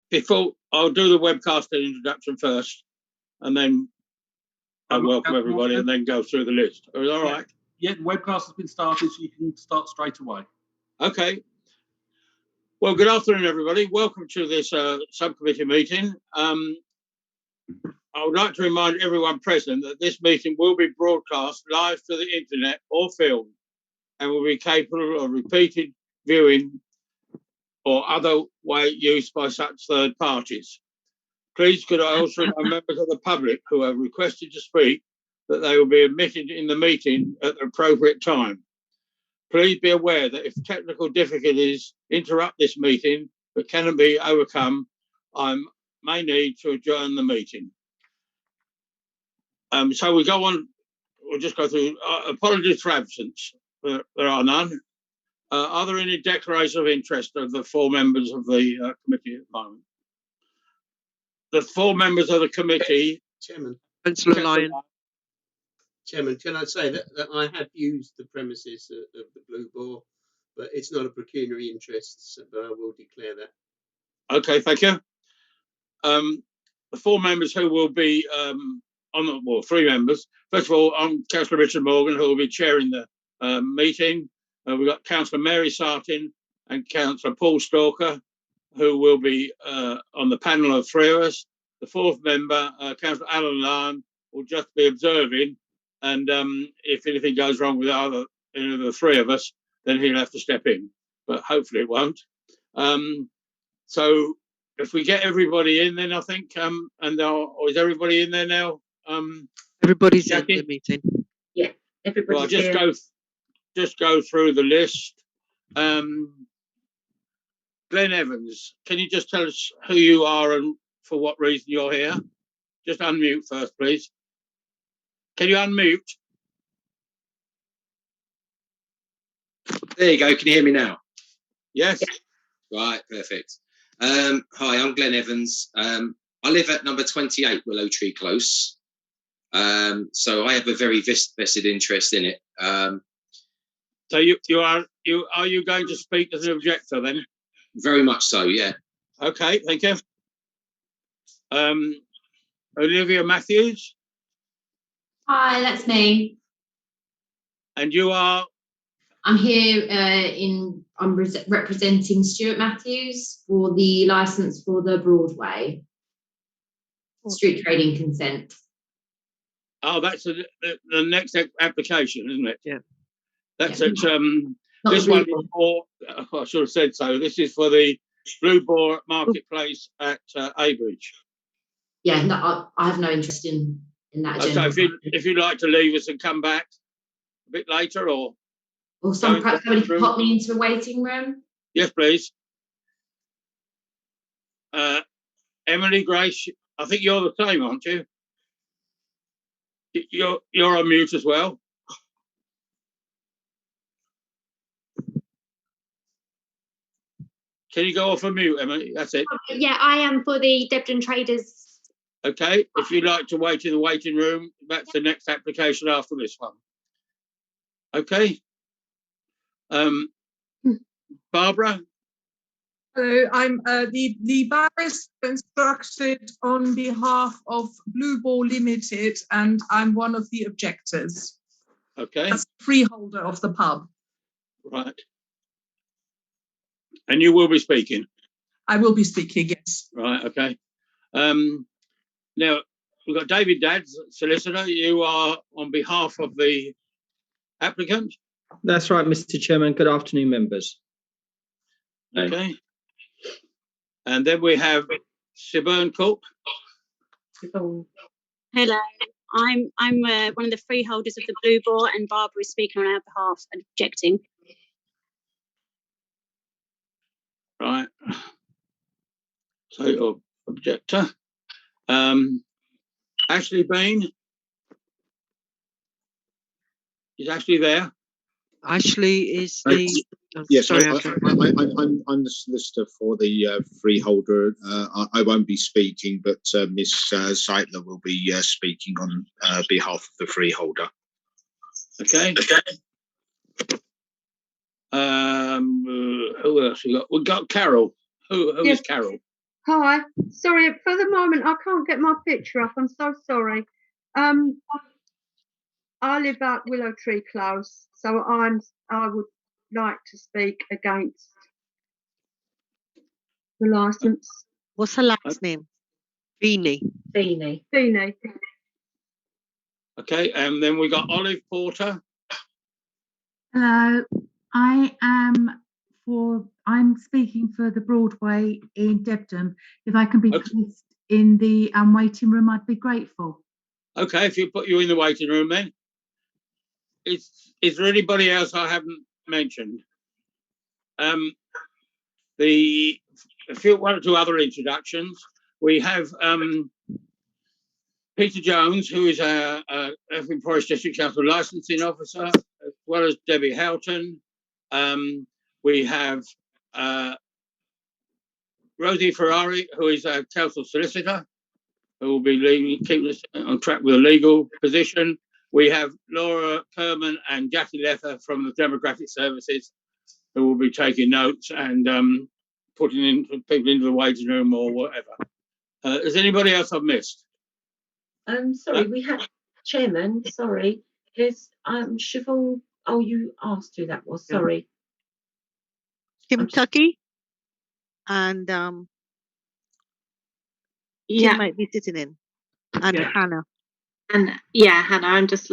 before I'll do the webcast introduction first, and then I'll welcome everybody, and then go through the list. All right? Yeah, the webcast has been started, so you can start straight away. Okay. Well, good afternoon, everybody. Welcome to this subcommittee meeting. I would like to remind everyone present that this meeting will be broadcast live to the internet or filmed, and will be capable of repeated viewing or other way used by such third parties. Please could I also remind members of the public who have requested to speak that they will be admitted in the meeting at the appropriate time. Please be aware that if technical difficulties interrupt this meeting but cannot be overcome, I may need to adjourn the meeting. So we go on, we'll just go through apologies for absence. There are none. Are there any declarations of interest of the four members of the committee at the moment? The four members of the committee. Chairman. Councillor Lyon. Chairman, can I say that I have used the premises of the Blue Boar, but it's not a pecuniary interest, so, but I will declare that. Okay, thank you. The four members who will be three members. First of all, I'm Councillor Richard Morgan, who will be chairing the meeting. We've got Councillor Mary Sartin and Councillor Paul Stalker, who will be on the panel of three of us. The fourth member, Councillor Alan Lyon, will just be observing, and if anything goes wrong with any of the three of us, then he'll have to step in, but hopefully it won't. So if we get everybody in, then I think, is everybody in there now? Everybody's Jackie? in the meeting. Yeah, everybody's here. Just go through the list. Glenn Evans, can you just tell us who you are and for what reason you're here? Just unmute first, please. Can you unmute? There you go. Can you hear me now? Yes. Right, perfect. Hi, I'm Glenn Evans. I live at number 28 Willow Tree Close. So I have a very vested interest in it. So are you going to speak as an objector then? Very much so, yeah. Okay, thank you. Olivia Matthews. Hi, that's me. And you are? I'm here I'm representing Stuart Matthews for the licence for the Broadway street trading consent. Oh, that's the next application, isn't it? Yeah. That's it. This one is for, I should have said so, this is for the Blue Boar Marketplace at Abridge. Yeah, no, I have no interest in that agenda. So if you'd like to leave us and come back a bit later, or perhaps somebody could pop me into a waiting room. Yes, please. Emily Grace, I think you're the same, aren't you? You're on mute as well. Can you go off a mute, Emily? That's it. Yeah, I am for the Debden Traders. Okay, if you'd like to wait in the waiting room, that's the next application after this one. Okay. Barbara? Hello, I'm the barrister instructed on behalf of Blue Boar Limited, and I'm one of the objectors. Okay. As freeholder of the pub. Right. And you will be speaking? I will be speaking, yes. Right, okay. Now, we've got David Dadds, solicitor. You are on behalf of the applicant? That's right, Mr. Chairman. Good afternoon, members. Okay. And then we have Siobhan Cook. Hello, I'm one of the freeholders of the Blue Boar, and Barbara is speaking on our behalf and objecting. Right. So your objector. Ashley Bain. Is Ashley there? Ashley is the... Yes, sorry, I'm the solicitor for the freeholder. I won't be speaking, but Miss Seidler will be speaking on behalf of the freeholder. Okay. Who else we got? We got Carol. Who is Carol? Hi. Sorry, for the moment I can't get my picture up. I'm so sorry. I live at Willow Tree Close, so I would like to speak against the licence. What's her last name? Feeney. Beanie. Feeney. Okay, and then we got Olive Porter. Hello, I'm speaking for the Broadway in Debden. If I can be placed in the waiting room, I'd be grateful. Okay, if you put you in the waiting room then. Is there anybody else I haven't mentioned? One or two other introductions. We have Peter Jones, who is our Eltham Forest District Council licensing officer, as well as Debbie Houghton. We have Rosie Ferrari, who is our council solicitor, who will be keeping us on track with a legal position. We have Laura Kerman and Jackie Lether from the Demographic Services, who will be taking notes and putting in people into the waiting room or whatever. Is anybody else I've missed? Sorry, we had Chairman. Sorry, is Siobhan? Oh, you asked who that was. Sorry. Kim Tucky. And Kim Yeah, might be sitting in. And Yeah. Hannah. and yeah, Hannah, I'm just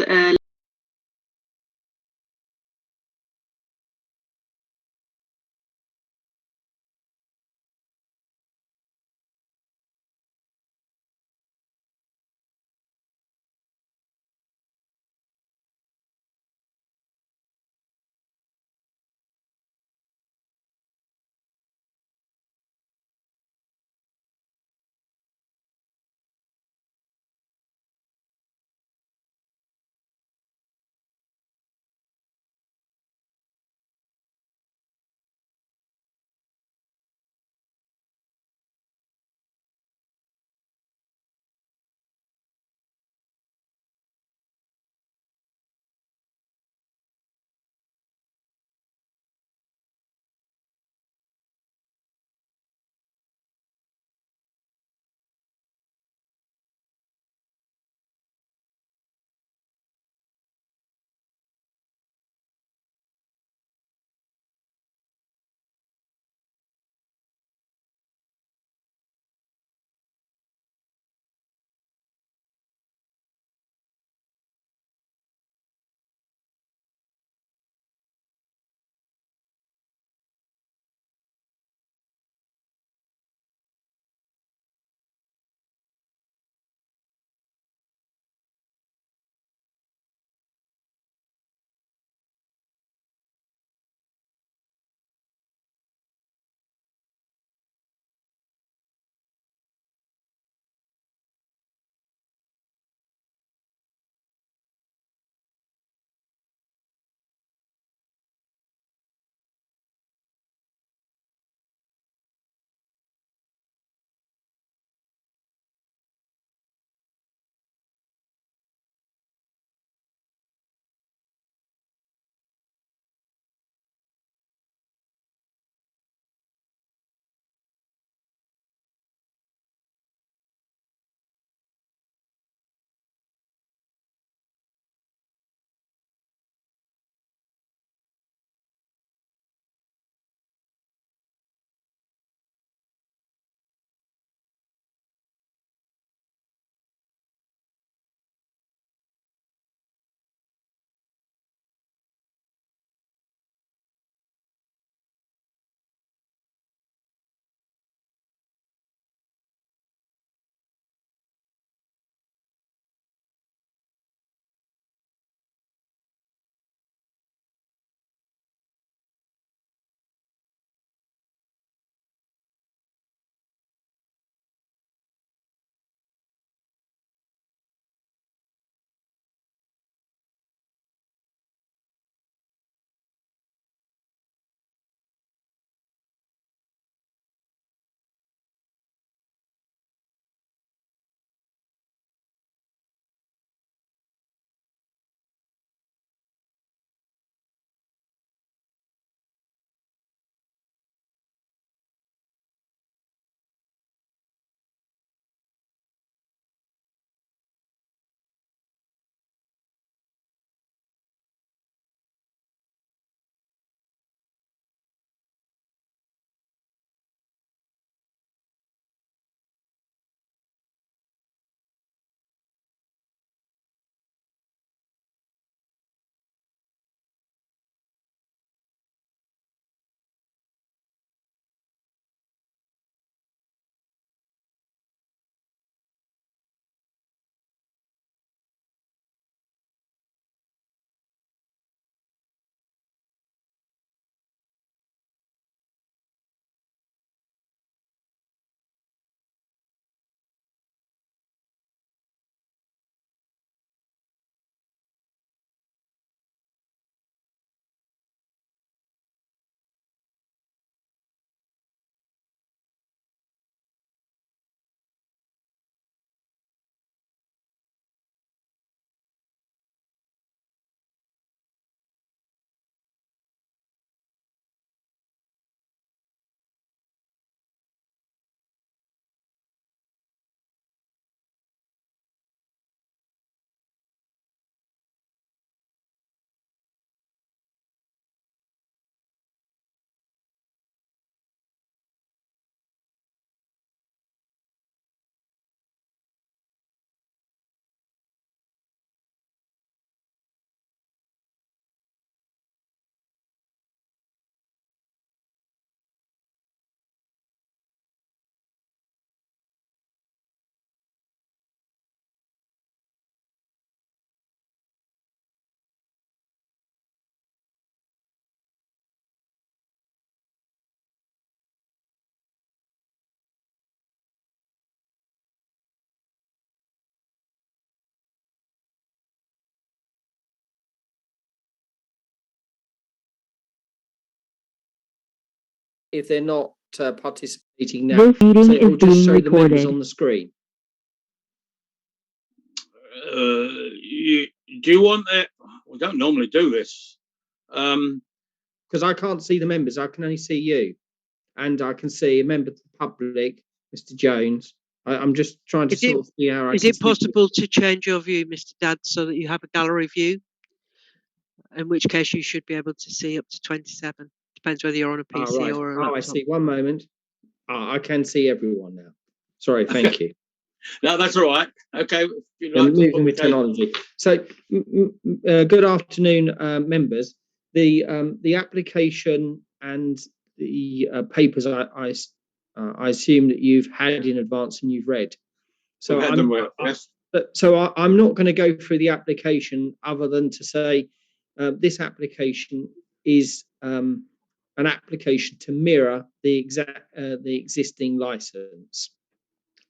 if they're not participating now. This meeting So it will is just being show the members recorded. on the screen. Do you want that? We don't normally do this. Because I can't see the members, I can only see you. And I can see a member of the public, Mr. Jones. I'm just trying to Is it- sort of see how I Is can it see you. possible to change your view, Mr. Dad, so that you have a gallery view? In which case you should be able to see up to 27. Depends whether you're on a PC Right. or a Oh, I laptop. see. One moment. I can see everyone now. Sorry, thank you. No, that's all right. Okay. If you'd I'm like to moving put with the- technology. So, good afternoon, members. The application and the papers I assume that you've had in advance and you've read. So We've had them well, yes. I'm not going to go through the application other than to say this application is an application to mirror the existing license.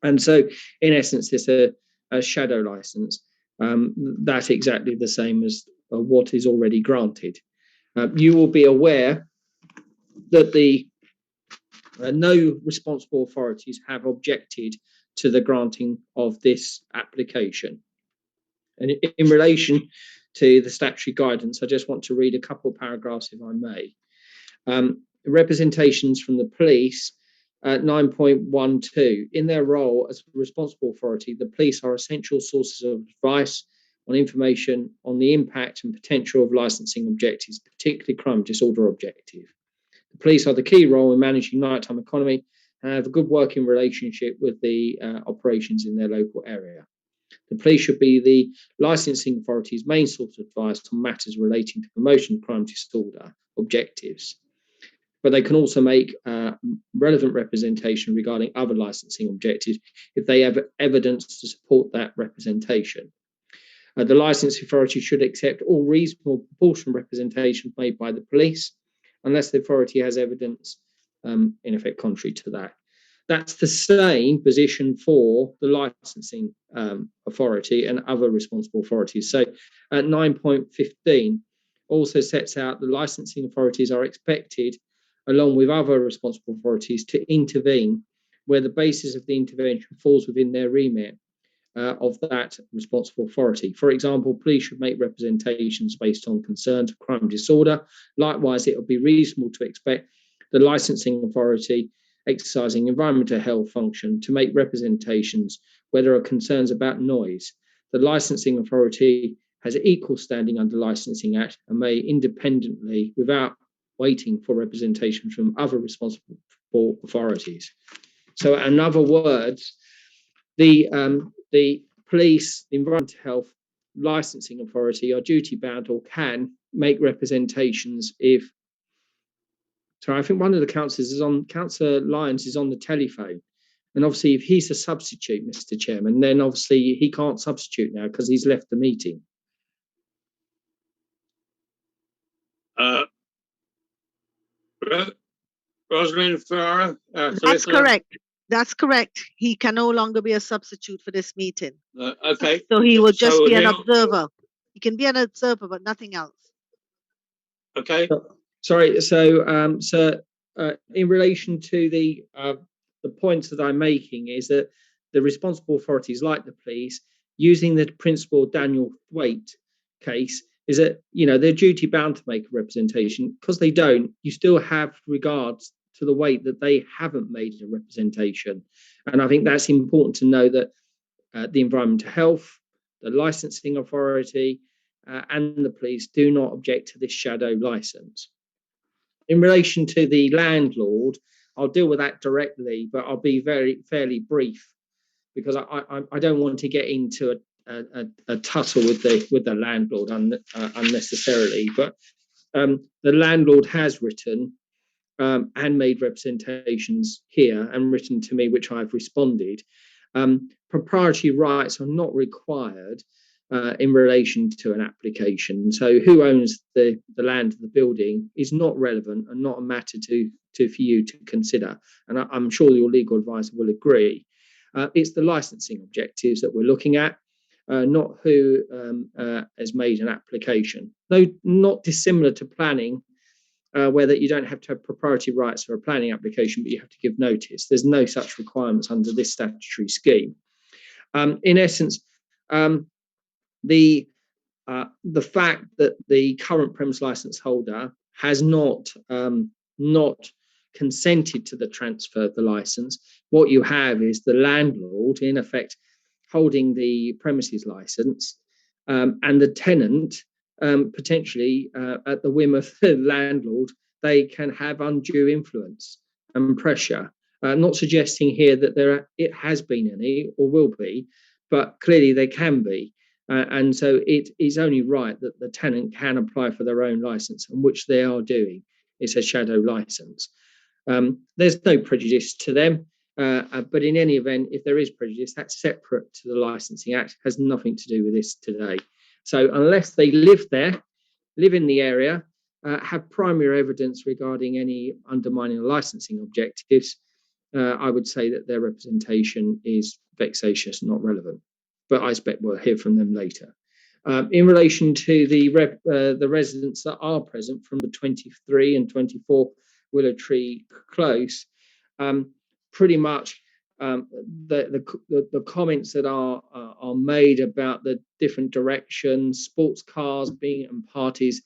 And so, in essence, it's a shadow license. That's exactly the same as what is already granted. You will be aware that the no responsible authorities have objected to the granting of this application. And in relation to the statutory guidance, I just want to read a couple of paragraphs, if I may. Representations from the police. 9.12. In their role as a responsible authority, the police are essential sources of advice on information on the impact and potential of licensing objectives, particularly crime disorder objective. The police are the key role in managing nighttime economy and have a good working relationship with the operations in their local area. The police should be the licensing authority's main source of advice on matters relating to promotion of crime disorder objectives. But they can also make relevant representation regarding other licensing objectives if they have evidence to support that representation. The licensing authority should accept all reasonable proportional representation made by the police, unless the authority has evidence, in effect, contrary to that. That's the same position for the licensing authority and other responsible authorities. So at 9.15 also sets out the licensing authorities are expected, along with other responsible authorities, to intervene where the basis of the intervention falls within their remit of that responsible authority. For example, police should make representations based on concerns of crime disorder. Likewise, it would be reasonable to expect the licensing authority exercising environmental health function to make representations where there are concerns about noise. The licensing authority has equal standing under Licensing Act and may independently, without waiting for representation from other responsible authorities. So, in other words, the police, the environmental health licensing authority are duty bound or can make representations if. So I think one of the Councillor Lyons is on the telephone, and obviously if he's a substitute, Mr. Chairman, then obviously he can't substitute now because he's left the meeting. Rosalind Ferrara. That's correct. That's correct. He can no longer be a substitute for this meeting. Okay. So he will just be an he'll- observer. He can be an observer, but nothing else. Okay. Sorry. So, sir, in relation to the points that I'm making is that the responsible authorities, like the police, using the principle Daniel Thwaite case, is that they're duty bound to make a representation. Because they don't, you still have regards to the weight that they haven't made a representation. And I think that's important to know that the environmental health, the licensing authority, and the police do not object to this shadow license. In relation to the landlord, I'll deal with that directly, but I'll be fairly brief because I don't want to get into a tussle with the landlord unnecessarily. But the landlord has written and made representations here and written to me, which I've responded. Proprietary rights are not required in relation to an application. So who owns the land of the building is not relevant and not a matter for you to consider. And I'm sure your legal advisor will agree. It's the licensing objectives that we're looking at, not who has made an application. Though not dissimilar to planning, where that you don't have to have proprietary rights for a planning application, but you have to give notice. There's no such requirements under this statutory scheme. In essence, the fact that the current premise license holder has not consented to the transfer of the license, what you have is the landlord, in effect, holding the premises license, and the tenant potentially at the whim of the landlord, they can have undue influence and pressure. Not suggesting here that it has been any or will be, but clearly they can be. And so it is only right that the tenant can apply for their own license, and which they are doing. It's a shadow license. There's no prejudice to them, but in any event, if there is prejudice, that's separate to the Licensing Act, has nothing to do with this today. So unless they live in the area, have primary evidence regarding any undermining of licensing objectives, I would say that their representation is vexatious, not relevant. But I expect we'll hear from them later. In relation to the residents that are present from the 23 and 24 Willow Tree Close, pretty much the comments that are made about the different directions, sports cars being and parties,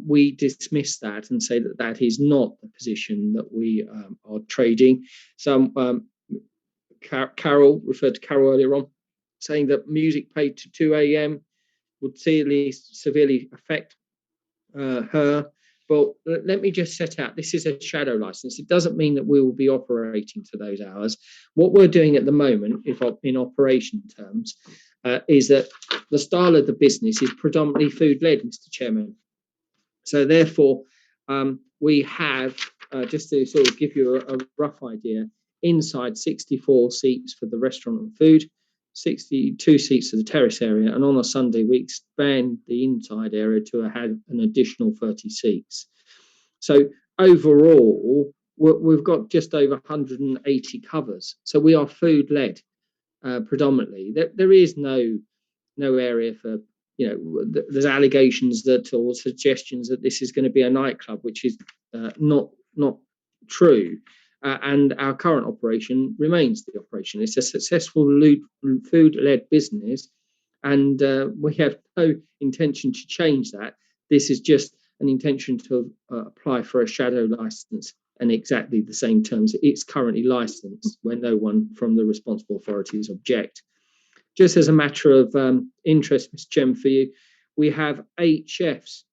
we dismiss that and say that that is not the position that we are trading. So Carol referred to Carol earlier on, saying that music played to 2 a.m. would severely affect her. But let me just set out, this is a shadow license. It doesn't mean that we will be operating to those hours. What we're doing at the moment, if in operation terms, is that the style of the business is predominantly food-led, Mr. Chairman. So therefore, we have, just to sort of give you a rough idea, inside 64 seats for the restaurant and food, 62 seats for the terrace area, and on a Sunday we expand the inside area to have an additional 30 seats. So overall, we've got just over 180 covers. So we are food-led predominantly. There is no area for, there's allegations that or suggestions that this is going to be a nightclub, which is not true. And our current operation remains the operation. It's a successful food-led business, and we have no intention to change that. This is just an intention to apply for a shadow license in exactly the same terms it's currently licensed, where no one from the responsible authorities object. Just as a matter of interest, Mr. Chairman, for you, we have 8 chefs.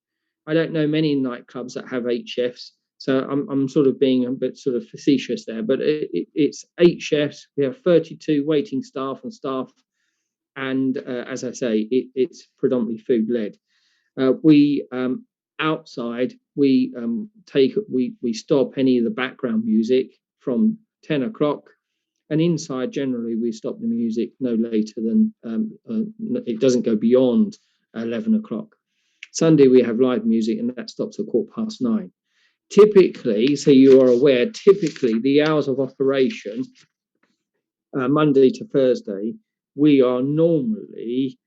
I don't know many nightclubs that have 8 chefs. So I'm sort of being a bit sort of facetious there, but it's 8 chefs. We have 32 waiting staff, and as I say, it's predominantly food-led. We outside we stop any of the background music from 10 o'clock, and inside generally we stop the music no later than it doesn't go beyond 11 o'clock. Sunday we have live music, and that stops at 9:15. Typically, so you are aware, typically the hours of operation, Monday to Thursday, we are normally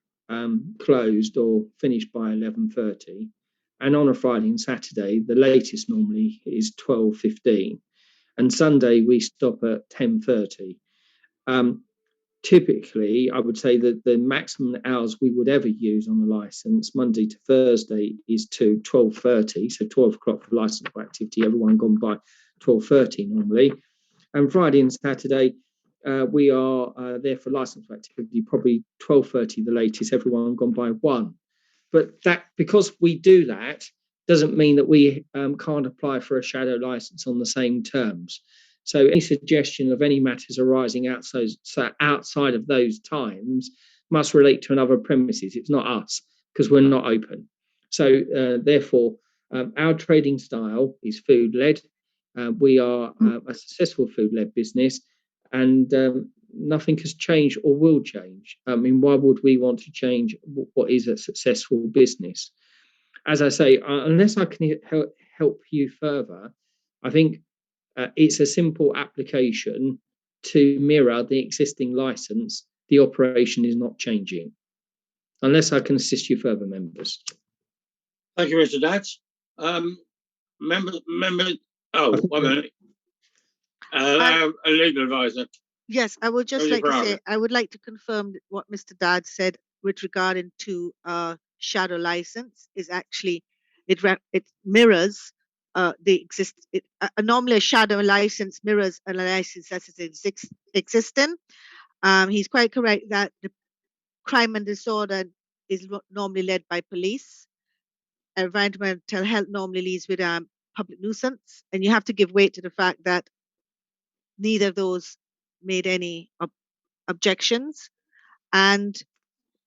closed or finished by 11:30. And on a Friday and Saturday, the latest normally is 12:15. And Sunday, we stop at 10:30. Typically, I would say that the maximum hours we would ever use on the license, Monday to Thursday, is to 12:30. So 12 o'clock for licensable activity, everyone gone by 12:30 normally. And Friday and Saturday, we are there for licensable activity, probably 12:30 the latest, everyone gone by 1. But that, because we do that, doesn't mean that we can't apply for a shadow license on the same terms. So any suggestion of any matters arising outside of those times must relate to another premises. It's not us, because we're not open. So therefore, our trading style is food-led. We are a successful food-led business, and nothing has changed or will change. I mean, why would we want to change what is a successful business? As I say, unless I can help you further, I think it's a simple application to mirror the existing license. The operation is not changing. Unless I can assist you further, members. Thank you, Mr. Dats. Member. Oh, 1 minute. A legal advisor. Yes, I would just Lady like to say, Browder. I would like to confirm that what Mr. Dad said with regarding to shadow license is actually, it mirrors normally a shadow license mirrors a license that is existing. He's quite correct that the crime and disorder is normally led by police. Environmental health normally leads with public nuisance, and you have to give weight to the fact that neither of those made any objections. And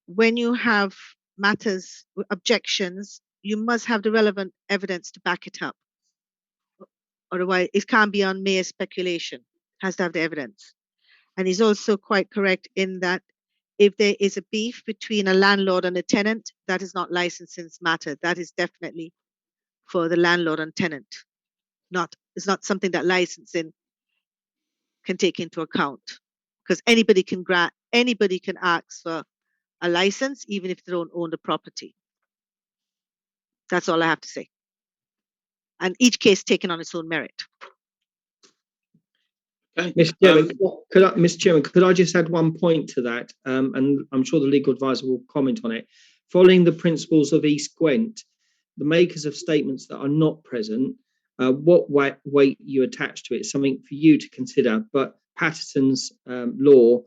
when you have matters, objections, you must have the relevant evidence to back it up. Otherwise, it can't be on mere speculation. It has to have the evidence. And he's also quite correct in that if there is a beef between a landlord and a tenant, that is not licensing matter. That is definitely for the landlord and tenant. It's not something that licensing can take into account, because anybody can ask for a license even if they don't own the property. That's all I have to say. And each case taken on its own merit. Okay. Mr. Chairman, could I just add one point to that? And I'm sure the legal advisor will comment on it. Following the principles of East Gwent, the makers of statements that are not present, what weight you attach to it is something for you to consider. But Patterson's law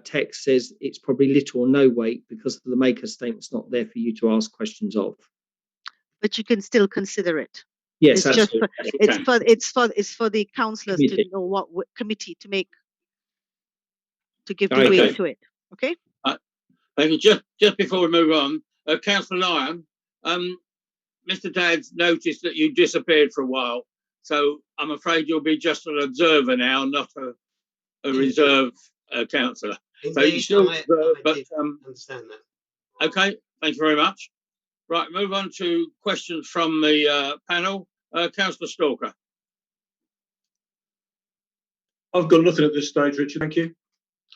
text says it's probably little or no weight because the maker's statement's not there for you to ask questions of. But you can still consider it. Yes, it's absolutely. it's for the councillors to know what committee to give the weight to it. Okay. Thank you. Just before we move on, Councillor Lyon, Mr. Dad's noticed that you disappeared for a while, so I'm afraid you'll be just an observer now, not a reserve councillor. So you still observe, but understand that. Okay. Thank you very much. Right, move on to questions from the panel. Councillor Stalker. I've got nothing at this stage, Richard. Thank you.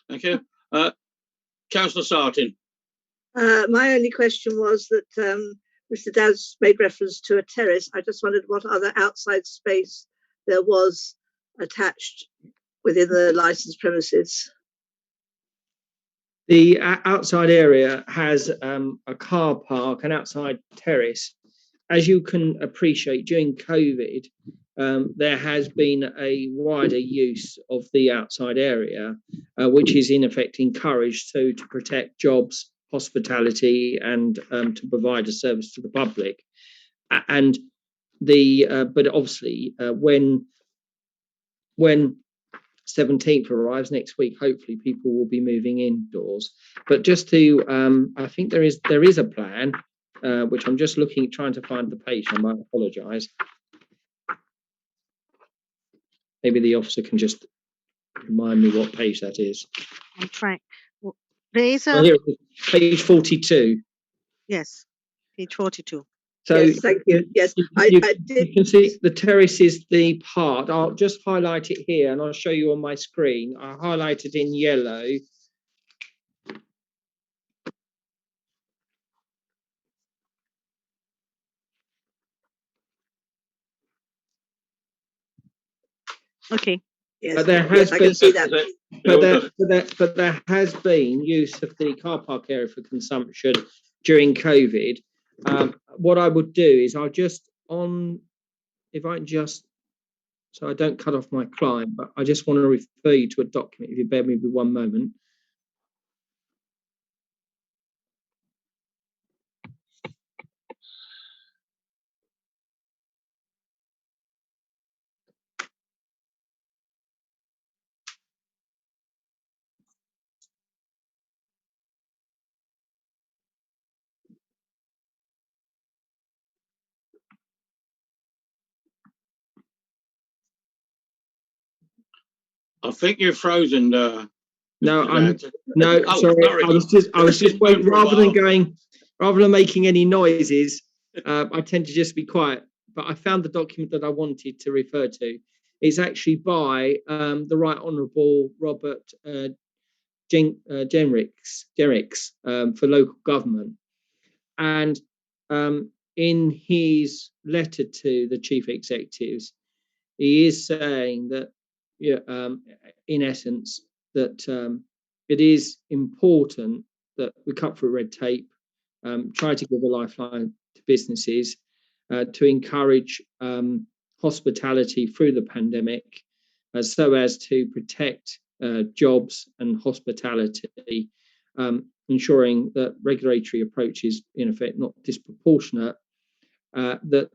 Thank you. Councillor Sartin. My only question was that Mr. Daz made reference to a terrace. I just wondered what other outside space there was attached within the licensed premises. The outside area has a car park, an outside terrace. As you can appreciate, during COVID, there has been a wider use of the outside area, which is in effect encouraged to protect jobs, hospitality, and to provide a service to the public. And but obviously, when 17th arrives next week, hopefully people will be moving indoors. But just to, I think there is a plan, which I'm just trying to find the page. I might apologise. Maybe the officer can just remind me what page that is. I'm trying. There is a... Oh, here it is, page 42. Yes, page 42. So yes, thank you. Yes, I did. You can see the terrace is the part. I'll just highlight it here and I'll show you on my screen. I highlighted in yellow. Okay. Yes, But there has I been, can see that. but there has been use of the car park area for consumption during COVID. What I would do is I'll just so I don't cut off my client, but I just want to refer you to a document, if you bear with me 1 moment. I think you're frozen. No, Mr. no, Oh, sorry. sorry. I was just waiting, rather than making any noises. I tend to just be quiet. But I found the document that I wanted to refer to. It's actually by the Right Honourable Robert Jenricks for local government, and in his letter to the chief executives, he is saying that, in essence, that it is important that we cut through red tape, try to give a lifeline to businesses, to encourage hospitality through the pandemic, so as to protect jobs and hospitality, ensuring that regulatory approach is in effect not disproportionate, that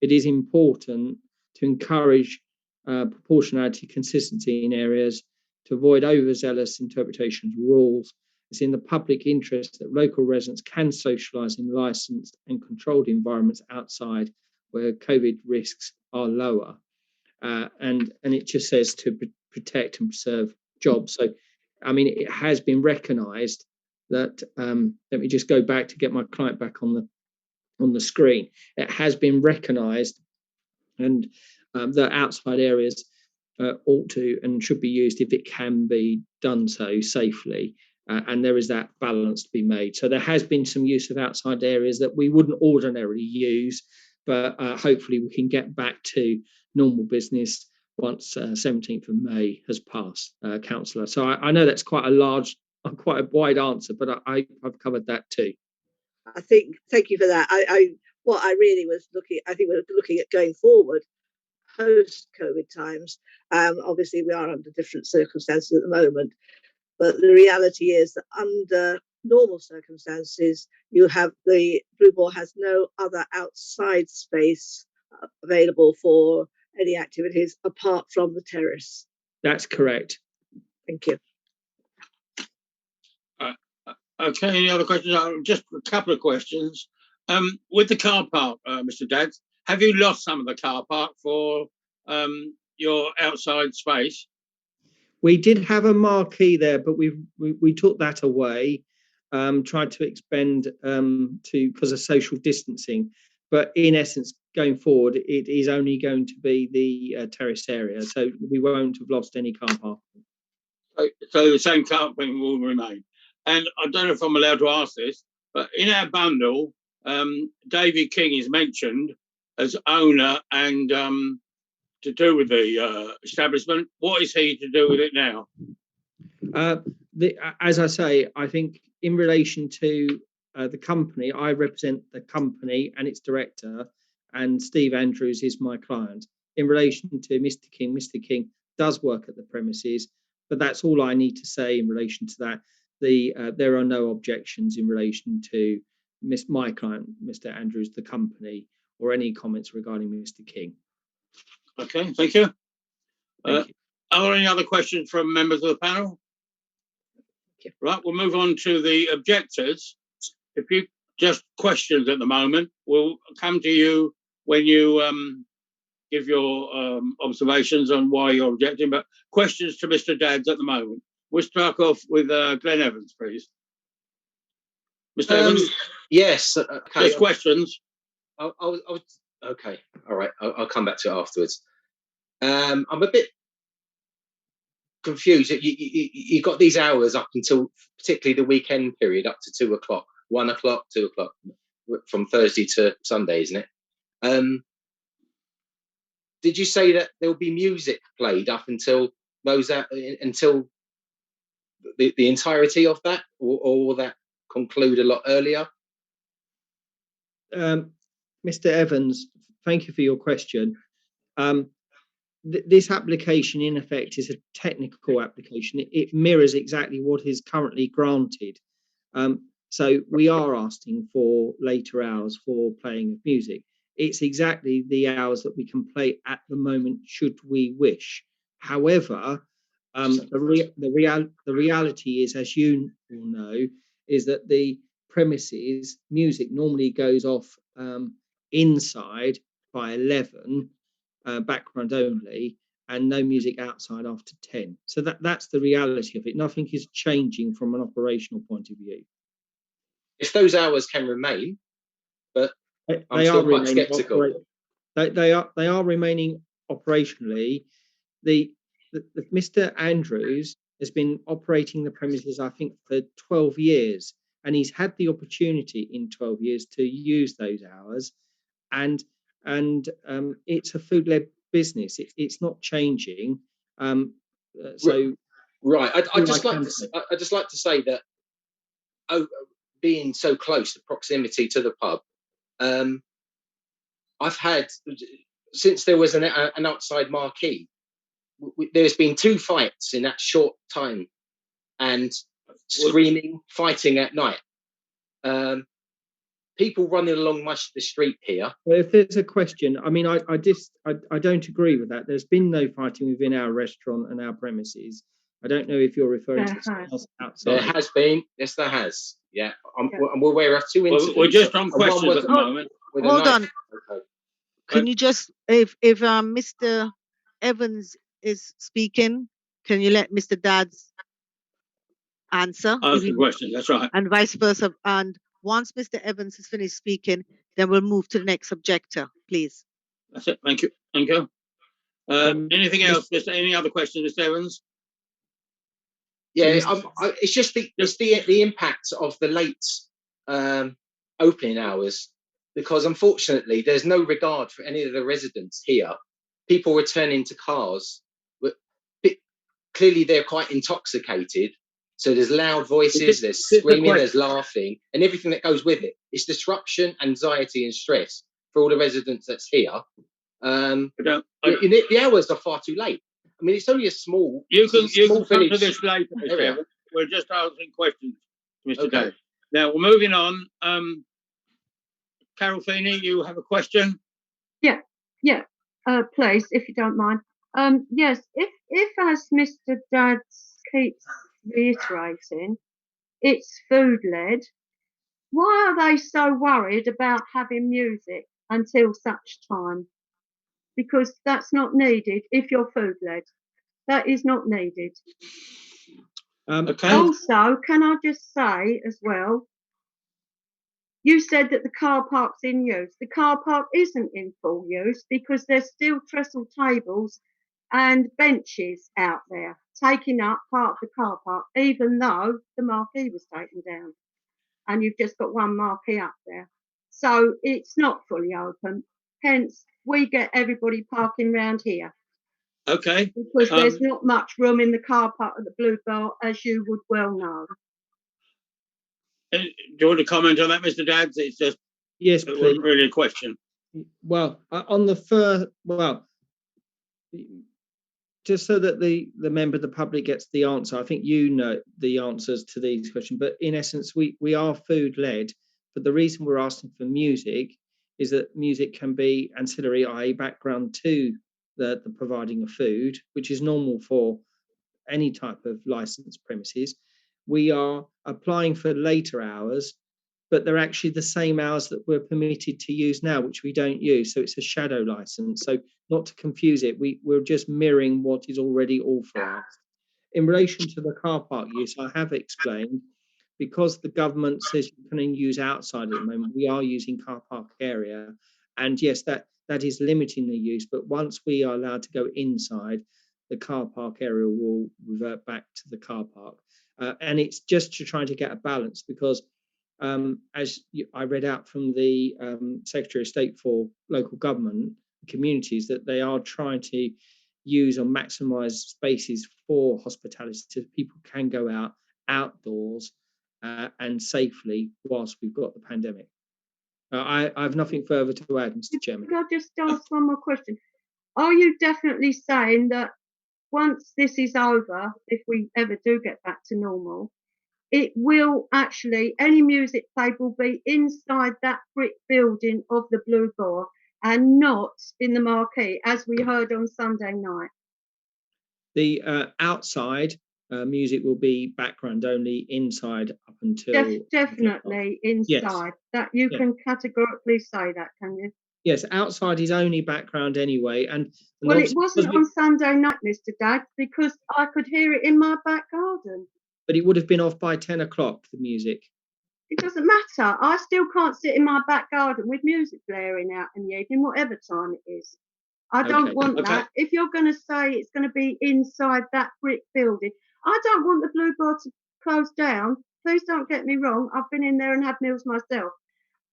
it is important to encourage proportionality, consistency in areas, to avoid overzealous interpretations of rules. It's in the public interest that local residents can socialise in licensed and controlled environments outside where COVID risks are lower. And it just says to protect and preserve jobs. So, I mean, it has been recognised that, let me just go back to get my client back on the screen. It has been recognised, and that outside areas ought to and should be used if it can be done so safely. And there is that balance to be made. So there has been some use of outside areas that we wouldn't ordinarily use, but hopefully we can get back to normal business once 17th of May has passed, Councillor. So I know that's quite a wide answer, but I've covered that too. I think, thank you for that. What I really was I think we're looking at going forward post-COVID times. Obviously, we are under different circumstances at the moment, but the reality is that under normal circumstances, the Blue Boar has no other outside space available for any activities apart from the terrace. That's correct. Thank you. Okay, any other questions? Just a couple of questions. With the car park, Mr. Dadds, have you lost some of the car park for your outside space? We did have a marquee there, but we took that away, tried to expend because of social distancing. But in essence, going forward, it is only going to be the terrace area, so we won't have lost any car park. So the same car parking will remain. And I don't know if I'm allowed to ask this, but in our bundle, David King is mentioned as owner and to do with the establishment. What is he to do with it now? As I say, I think in relation to the company, I represent the company and its director, and Steve Andrews is my client. In relation to Mr. King does work at the premises, but that's all I need to say in relation to that. There are no objections in relation to my client, Mr. Andrews, the company, or any comments regarding Mr. King. Okay, thank you. Are there any other questions from members of the panel? Right, we'll move on to the objectors. If you just questions at the moment, we'll come to you when you give your observations on why you're objecting, but questions to Mr. Dadds at the moment. We'll start off with Glenn Evans, please. Mr. Evans? Yes. Okay. Just questions. Okay. All right. I'll come back to it afterwards. I'm a bit confused. You got these hours up until particularly the weekend period, up to 2 o'clock, 1 o'clock, 2 o'clock, from Thursday to Sunday, isn't it? Did you say that there will be music played up until until the entirety of that, or will that conclude a lot earlier? Mr. Evans, thank you for your question. This application, in effect, is a technical application. It mirrors exactly what is currently granted. So we are asking for later hours for playing of music. It's exactly the hours that we can play at the moment, should we wish. However, the reality is, as you all know, is that the premises music normally goes off inside by 11, background only, and no music outside after 10. So that's the reality of it. Nothing is changing from an operational point of view. If those hours can remain, but I'm still quite sceptical. They are remaining operationally. The Mr. Andrews has been operating the premises, I think, for 12 years. and he's had the opportunity in 12 years to use those hours, and it's a food-led business. It's not changing. So right, I'd all just I like can to say- I'd just like to say that being so close, the proximity to the pub, I've had, since there was an outside marquee, there's been 2 fights in that short time, and screaming, fighting at night. People running along the street here. Well, if there's a question, I mean, I don't agree with that. There's been no fighting within our restaurant and our premises. I don't know if you're referring to something else outside. There has been, yes, there has. Yeah, I'm aware of 2 incidents. We're just on and one questions was at the moment. with a Hold knife. on. Okay. Can you just, if Mr. Evans is speaking, can you let Mr. Dadds answer? Ask the question. That's right. And vice versa. And once Mr. Evans has finished speaking, then we'll move to the next objector, please. That's it. Thank you. Thank you. Anything else? Any other questions, Mr. Evans? Yeah, it's just the impact of the late opening hours, because unfortunately there's no regard for any of the residents here. People returning to cars, clearly they're quite intoxicated. So there's loud voices, there's screaming, there's laughing, and everything that goes with it. It's disruption, anxiety, and stress for all the residents that's here. The hours are far too late. I mean, it's only a small. You can come village to this later, Mr. area. Evans. We're just answering questions, Mr. Okay. Davis. Now we're moving on. Carol Feeney, you have a question? Yeah, please, if you don't mind. Yes, if as Mr. Dadds keeps reiterating, it's food led, why are they so worried about having music until such time? Because that's not needed if you're food led. That is not needed. Okay. Also, can I just say as well, you said that the car park's in use. The car park isn't in full use because there's still trestle tables and benches out there taking up part of the car park, even though the marquee was taken down. And you've just got one marquee up there. So it's not fully open. Hence, we get everybody parking round here. Okay. Because there's not much room in the car park at the Blue Bell, as you would well know. Do you want to comment on that, Mr. Dadds? It's just Yes, it wasn't really a question. Well, on the first, just so that the member of the public gets the answer, I think you know the answers to these questions, but in essence, we are food led, but the reason we're asking for music is that music can be ancillary, i.e. background to the providing of food, which is normal for any type of licensed premises. We are applying for later hours, but they're actually the same hours that we're permitted to use now, which we don't use. So it's a shadow license. So not to confuse it, we're just mirroring what is already authorised. In relation to the car park use, I have explained, because the government says you can use outside at the moment, we are using car park area. And yes, that is limiting the use. But once we are allowed to go inside, the car park area will revert back to the car park. And it's just to try to get a balance, because as I read out from the Secretary of State for Local Government Communities, that they are trying to use or maximise spaces for hospitality so people can go out outdoors and safely whilst we've got the pandemic. I have nothing further to add, Mr. Chairman. Could I just ask one more question? Are you definitely saying that once this is over, if we ever do get back to normal, it will actually, any music played will be inside that brick building of the Blue Boar and not in the marquee, as we heard on Sunday night? The outside music will be background only, inside up until... Definitely inside. Yes. That you can categorically say that, can you? Yes, outside is only background anyway. And Well, it wasn't on Sunday night, Mr. Dad, because I could hear it in my back garden. But it would have been off by 10 o'clock, the music. It doesn't matter. I still can't sit in my back garden with music blaring out in the evening, whatever time it is. I don't want that. If you're going to say it's going to be inside that brick building, I don't want the Blue Boar to close down. please don't get me wrong. I've been in there and had meals myself,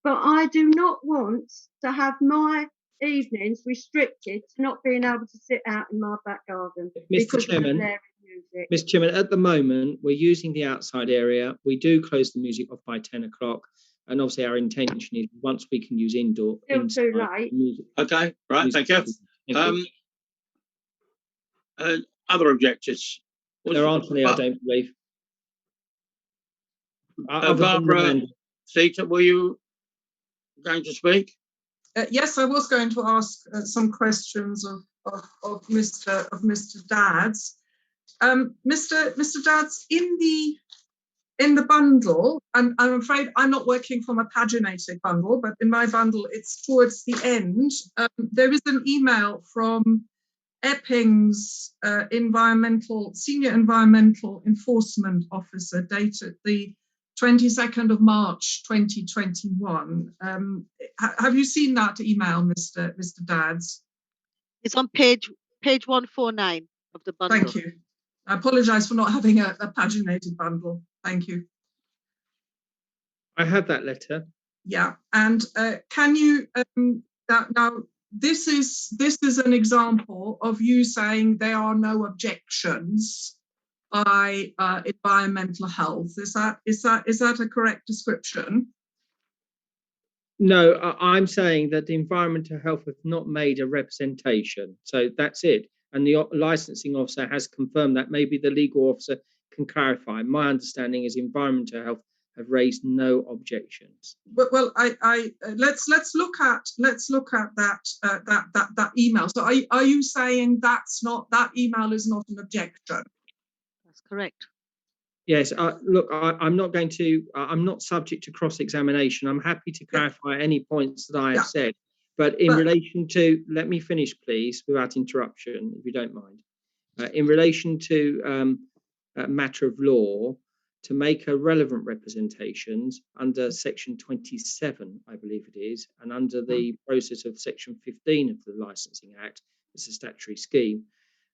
but I do not want to have my evenings restricted to not being able to sit out in my back garden Mr. because of the Chairman, blaring music. Mr. Chairman, at the moment, we're using the outside area. We do close the music off by 10 o'clock. And obviously our intention is once we can use indoor, Still inside too late. music. Okay, right, music. thank you. Other objectors? There aren't any, I don't believe. Other than Barbara Amanda. Theta, were you going to speak? Yes, I was going to ask some questions of Mr. Dadds. Mr. Dadds, in the bundle, and I'm afraid I'm not working from a paginated bundle, but in my bundle, it's towards the end. There is an email from Epping's Senior Environmental Enforcement Officer dated the 22nd of March 2021. Have you seen that email, Mr. Dadds? It's on page 149 of the bundle. Thank you. I apologise for not having a paginated bundle. Thank you. I have that letter. Yeah, and can you now this is an example of you saying there are no objections by environmental health. Is that a correct description? No, I'm saying that the environmental health have not made a representation. So that's it. And the licensing officer has confirmed that. Maybe the legal officer can clarify. My understanding is environmental health have raised no objections. Well, let's look at that email. So are you saying that email is not an objection? That's correct. Yes, look, I'm not going to, I'm not subject to cross-examination. I'm happy to clarify any points that I have said. But in relation to, let me finish, please, without interruption, if you don't mind. In relation to a matter of law, to make a relevant representations under section 27, I believe it is, and under the process of section 15 of the Licensing Act, it's a statutory scheme,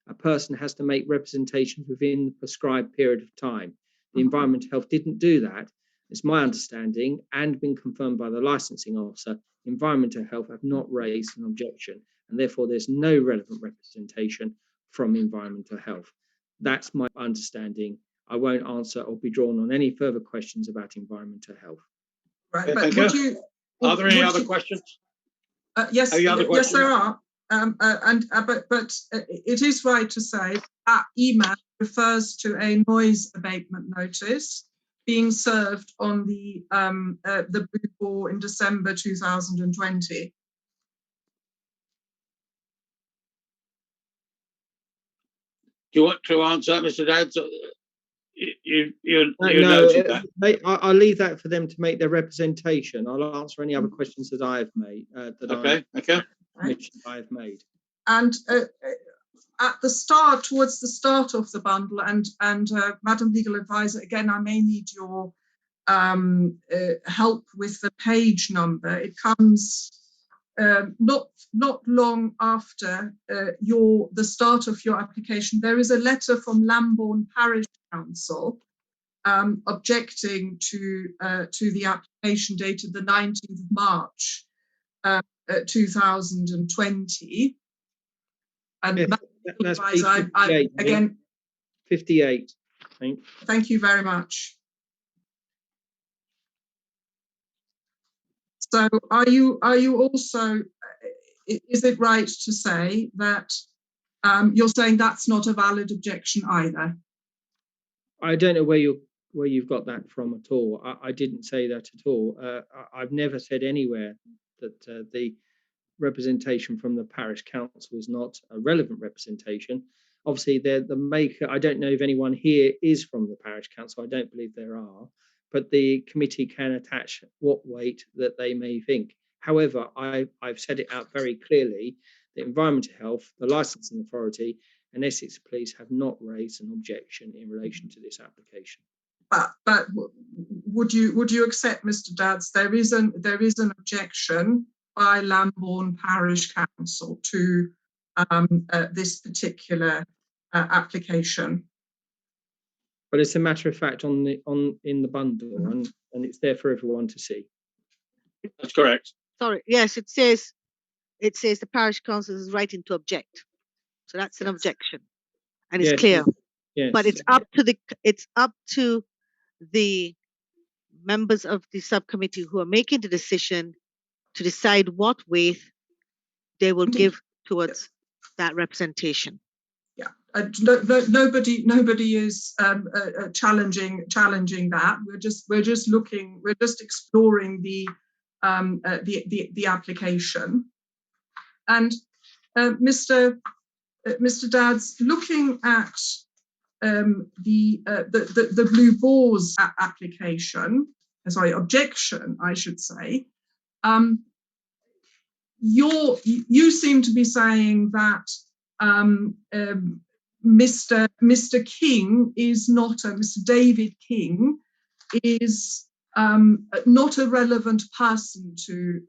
a person has to make representations within the prescribed period of time. The Environmental Health didn't do that. It's my understanding, and been confirmed by the licensing officer, Environmental Health have not raised an objection, and therefore there's no relevant representation from Environmental Health. That's my understanding. I won't answer or be drawn on any further questions about environmental health. Right, but would you? Are there any other questions? Yes, yes, there are. But it is right to say that email refers to a noise abatement notice being served on the Blue Boar in December 2020. Do you want to answer that, Mr. Dadds? You No, noted that. I'll leave that for them to make their representation. I'll answer any other questions that I have made. I have made. And at the start, towards the start of the bundle, and Madam Legal Advisor, again, I may need your help with the page number. It comes not long after the start of your application. There is a letter from Lambourne Parish Council objecting to the application dated the 19th of March 2020. And yes, that's page 58, again, 58, I think. Thank you very much. So are you also, is it right to say that you're saying that's not a valid objection either? I don't know where you've got that from at all. I didn't say that at all. I've never said anywhere that the representation from the parish council is not a relevant representation. Obviously, they're the maker. I don't know if anyone here is from the parish council. I don't believe there are, but the committee can attach what weight that they may think. However, I've said it out very clearly that Environmental Health, the licensing authority, and Essex Police have not raised an objection in relation to this application. But would you accept, Mr. Dadds, there is an objection by Lambourne Parish Council to this particular application? But it's a matter of fact in the bundle, and it's there for everyone to see. That's correct. Sorry, yes, it says the parish council is writing to object. So that's an objection, and it's Yes, clear. yes. But it's up to the members of the subcommittee who are making the decision to decide what weight they will give towards that representation. Yeah, nobody is challenging that. We're just exploring the application. And Mr. Dadds, looking at the Blue Boar's objection, I should say. You seem to be saying that Mr. King is not Mr. David King is not a relevant person to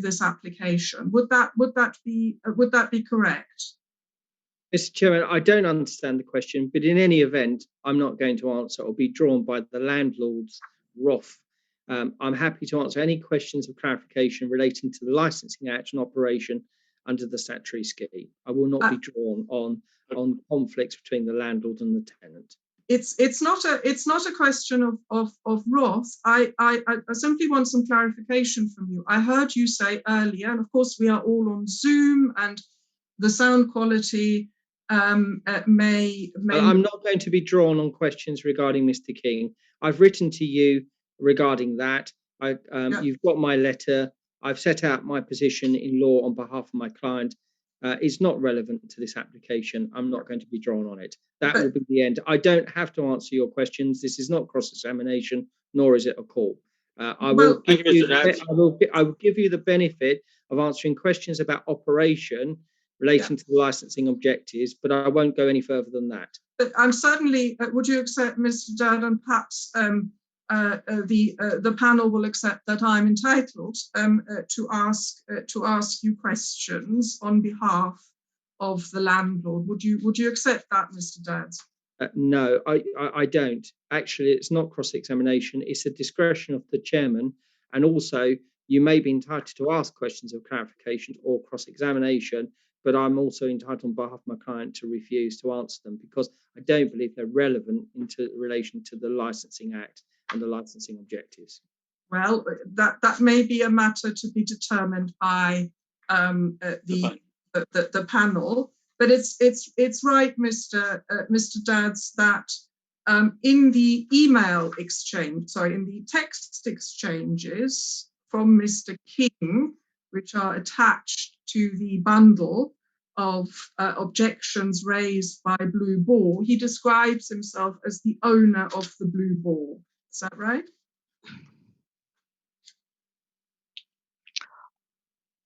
this application. Would that be correct? Mr. Chairman, I don't understand the question, but in any event, I'm not going to answer. It will be drawn by the landlord's wrath. I'm happy to answer any questions of clarification relating to the Licensing Act and operation under the statutory scheme. I will not be drawn on conflicts between the landlord and the tenant. It's not a question of wrath. I simply want some clarification from you. I heard you say earlier, and of course we are all on Zoom, and the sound quality may. I'm not going to be drawn on questions regarding Mr. King. I've written to you regarding that. You've got my letter. I've set out my position in law on behalf of my client. It's not relevant to this application. I'm not going to be drawn on it. That will be the end. I don't have to answer your questions. This is not cross-examination, nor is it a call. I will give you the benefit of answering questions about operation relating to the licensing objectives, but I won't go any further than that. But I'm certainly. Would you accept, Mr. Dadd, and perhaps the panel will accept that I'm entitled to ask you questions on behalf of the landlord. Would you accept that, Mr. Dadd? No, I don't. Actually, it's not cross-examination. It's a discretion of the chairman, and also you may be entitled to ask questions of clarification or cross-examination, but I'm also entitled on behalf of my client to refuse to answer them because I don't believe they're relevant in relation to the Licensing Act and the licensing objectives. Well, that may be a matter to be determined by the panel, but it's right, Mr. Dadds, that in the in the text exchanges from Mr. King, which are attached to the bundle of objections raised by Blue Boar, he describes himself as the owner of the Blue Boar. Is that right?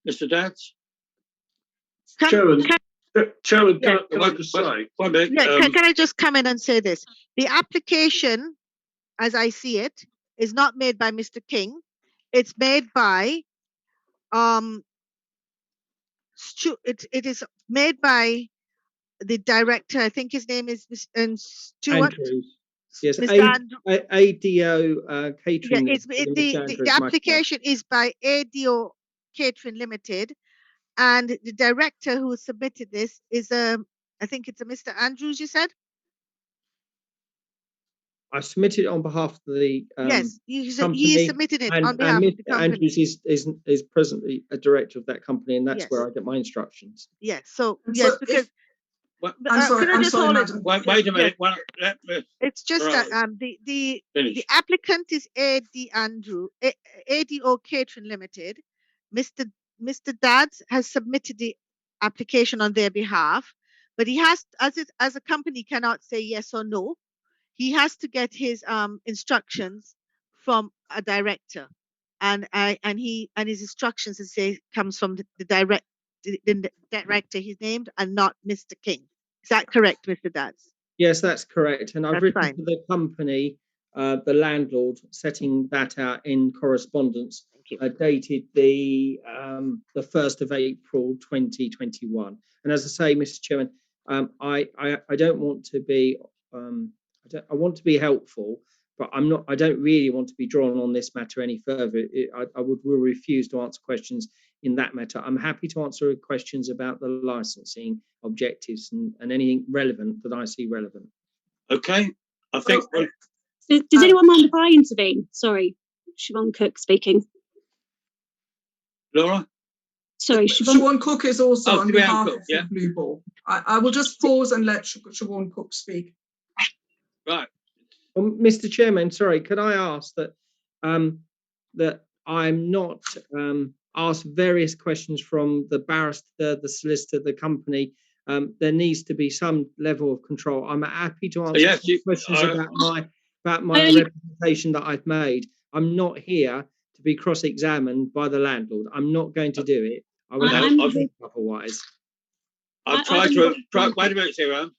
Mr. Dadds? Chairman, can I just say? Can I just come in and say this? The application, as I see it, is not made by Mr. King. It's made by it is made by the director. I think his name is Stuart. Andrews. Yes, Mr. ADO Catering. The application is by ADO Catering Limited, and the director who submitted this is I think it's a Mr. Andrews. You said. I submitted it on behalf of the yes, he submitted it on behalf of the company. Andrews is presently a director of that company, and that's where I get my instructions. Yes, so yes, because I'm sorry, madam. Wait a minute. It's just that the applicant is ADO Catering Limited. Mr. Dadds has submitted the application on their behalf, but he has, as a company, cannot say yes or no. He has to get his instructions from a director, and his instructions comes from the director he's named, and not Mr. King. Is that correct, Mr. Dadds? Yes, that's correct. And I've written to the company, the landlord, setting that out in correspondence, dated the 1st of April 2021. And as I say, Mr. Chairman, I don't want to be I want to be helpful, but I don't really want to be drawn on this matter any further. I will refuse to answer questions in that matter. I'm happy to answer questions about the licensing objectives and anything relevant that I see relevant. Okay, I think. Does anyone mind if I intervene? Sorry, Siobhan Cook speaking. Laura? Sorry, Siobhan Cook is also on behalf Cook, of the Blue Ball. I will just pause and let Siobhan Cook speak. Right. Well, Mr. Chairman, sorry, could I ask that that I'm not asked various questions from the barrister, the solicitor, the company. There needs to be some level of control. I'm happy to answer questions about my representation that I've made. I'm not here to be cross-examined by the landlord. I'm not going to do it. I would have to think otherwise. I've tried to wait a minute, Sarah.